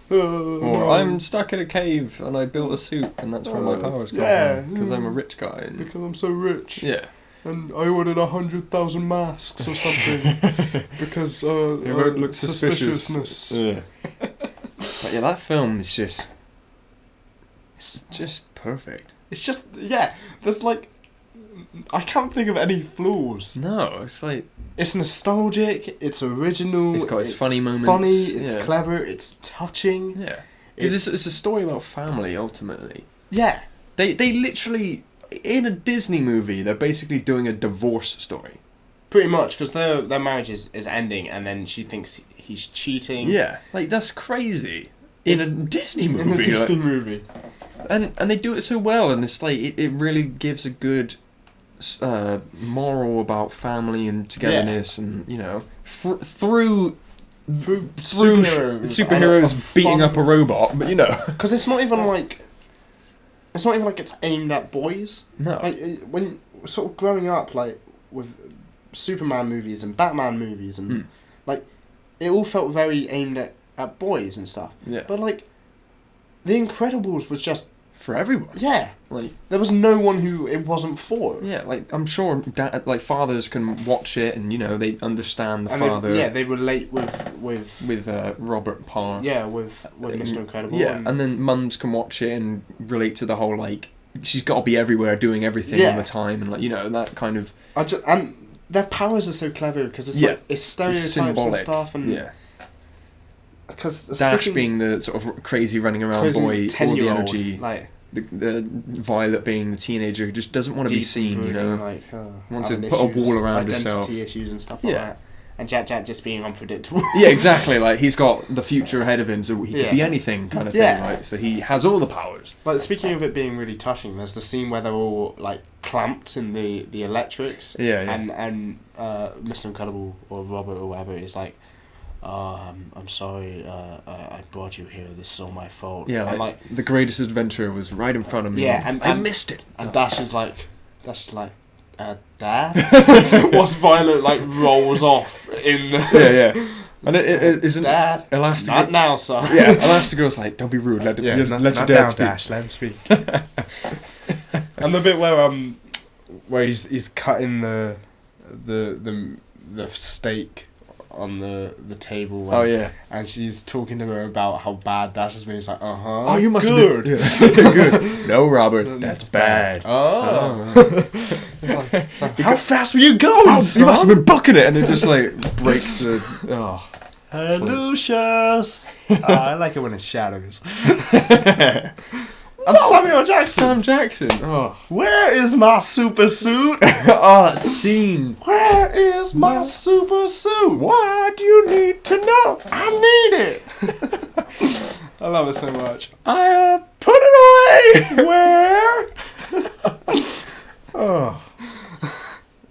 Or I'm stuck in a cave and I built a suit and that's where my powers come from because I'm a rich guy. And because I'm so rich. Yeah. And I ordered 100,000 masks or something because it won't look suspiciousness. Yeah. But yeah, that film is just, it's just perfect. It's just there's like, I can't think of any flaws. No, it's like, it's nostalgic. It's original. It's got its funny moments. Funny. It's clever. It's touching. Yeah. Because it's a story about family ultimately. Yeah. They literally. In a Disney movie, they're basically doing a divorce story. Pretty much, because their marriage is ending, and then she thinks he's cheating. Yeah, like that's crazy. In a Disney movie. In a Disney movie. And they do it so well, and it's like it really gives a good moral about family and togetherness, and you know, through superheroes beating up a robot, but you know, because it's not even like. It's not even like it's aimed at boys. No. Like, when sort of growing up, like, with Superman movies and Batman movies, and, like, it all felt very aimed at boys and stuff. Yeah. But, like, The Incredibles was just... for everyone. Yeah. Like, there was no one who it wasn't for. Yeah, like, I'm sure fathers can watch it and, you know, they understand the father. They relate with Robert Parr. Yeah, with Mr. Incredible. Yeah, and then mums can watch it and relate to the whole, like, she's got to be everywhere doing everything all the time, and, like, you know, that kind of... and their powers are so clever, because it's like, it's stereotypes and stuff, and... Yeah. Because Dash being the sort of crazy running around boy, all the energy... like... The Violet being the teenager who just doesn't want to be seen, you know, like, wants to put a wall around herself. Identity issues and stuff like that. And Jack just being unpredictable. Yeah, exactly. Like, he's got the future ahead of him, so he could be anything, kind of thing. Right? So he has all the powers. Like, speaking of it being really touching, there's the scene where they're all like clamped in the electrics. Yeah. And Mr. Incredible or Robert or whatever is like, I'm sorry, I brought you here. This is all my fault. Yeah, and like the greatest adventure was right in front of me. Yeah, and I missed it. And Dash is like, Dad? Whilst Violet like rolls off in the yeah. And it isn't Dad. Elastigirl. Not now, son. Yeah, Elastigirl's like, don't be rude. Let your dad now, speak. Dash, let him speak. And the bit where he's cutting the steak on the table. Oh yeah. And she's talking to her about how bad Dash has been. He's like, Oh, you must good. have been good. No, Robert, that's bad. Oh. It's like, how fast were you going, You son? must have been booking it, and it just like breaks the. Oh. Hello, Lucius. I like it when it shadows. And Samuel Jackson. Sam Jackson. Oh. Where is my super suit? Oh, that scene. Where is my super suit? Why do you need to know? I need it. I love it so much. I put it away. Where? Oh.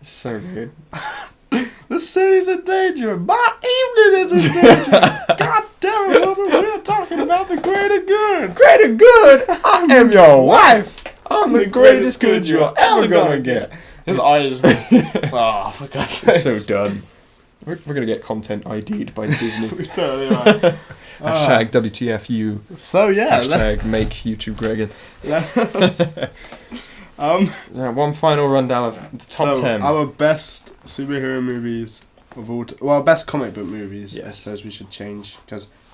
It's so good. The city's in danger. My evening is in danger. God damn it, woman. We're talking about the greater good. Greater good. I am your wife. I'm the greatest good you're ever gonna get. His eyes. Oh, for God's sake. So done. We're gonna get content ID'd by Disney. We totally are. Hashtag WTFU. So yeah. Hashtag make YouTube great again. Yeah, one final rundown of the top 10. Our best superhero movies of all well, best comic book movies. Yes. I suppose we should change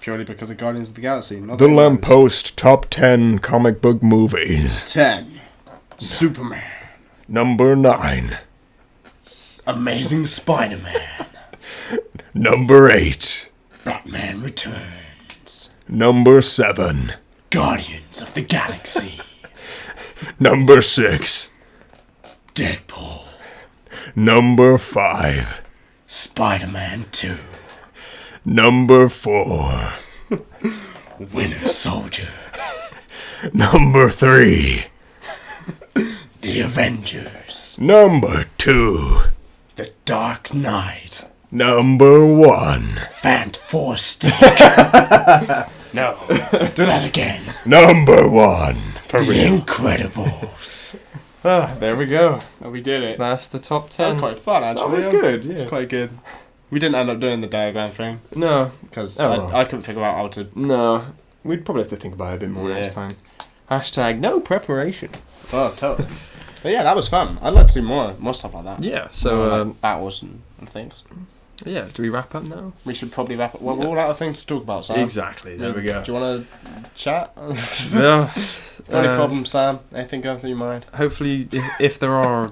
purely because of Guardians of the Galaxy. Not The the others. LampPod Top 10 Comic Book Movies. 10. Superman. Number 9. Amazing Spider-Man. Number 8. Batman Returns. Number 7. Guardians of the Galaxy. Number 6. Deadpool. Number 5. Spider-Man 2. Number 4. Winter Soldier. Number 3. The Avengers. Number 2. The Dark Knight. Number 1. Fantastic. No. Do that again. Number 1. For The real. Incredibles. There we go. Oh, we did it. That's the top That 10. was quite fun, actually. That was good, yeah. It's quite good. We didn't end up doing the diagram thing No. because Oh. I couldn't figure out how to. No. We'd probably have to think about it a bit more Yeah. next time. Hashtag no preparation. Oh, totally. But yeah, that was fun. I'd like to do more stuff like that. Yeah, More so like battles and things. yeah, do we wrap up now? We should probably wrap up. Well, we're all out of things to talk about, Sam. Exactly, there we go. Do you want to chat? Yeah. Any problems, Sam? Anything going through your mind? Hopefully, if there are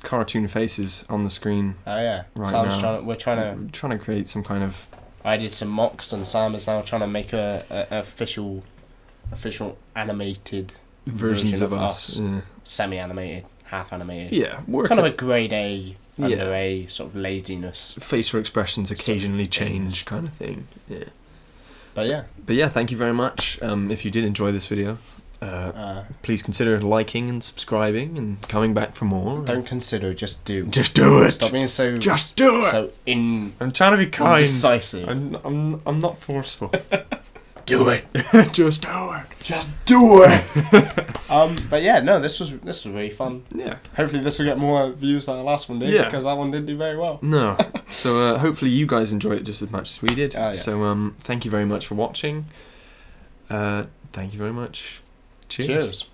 cartoon faces on the screen, Oh yeah. Right Sam's now. we're trying to. I'm trying to create some kind of I did some mocks, and Sam is now trying to make a official animated versions version of us. Yeah, semi-animated, half-animated. yeah, Kind of a grade A Yeah. under A sort of laziness. facial expressions occasionally Sort of change, things. kind of thing. Yeah. But yeah. But yeah, thank you very much. If you did enjoy this video, please consider liking and subscribing and coming back for more. Don't consider, just do. Just do it. Stop being so Just do it. so I'm trying to be kind. indecisive. I'm not forceful. Do it. Just do it. Just do it. But yeah, no, this was really fun. Yeah. Hopefully this will get more views than the last one did, Yeah. because that one didn't do very well. No. So hopefully you guys enjoyed it just as much as we did. Oh, yeah. So thank you very much for watching. Thank you very much. Cheers. Cheers.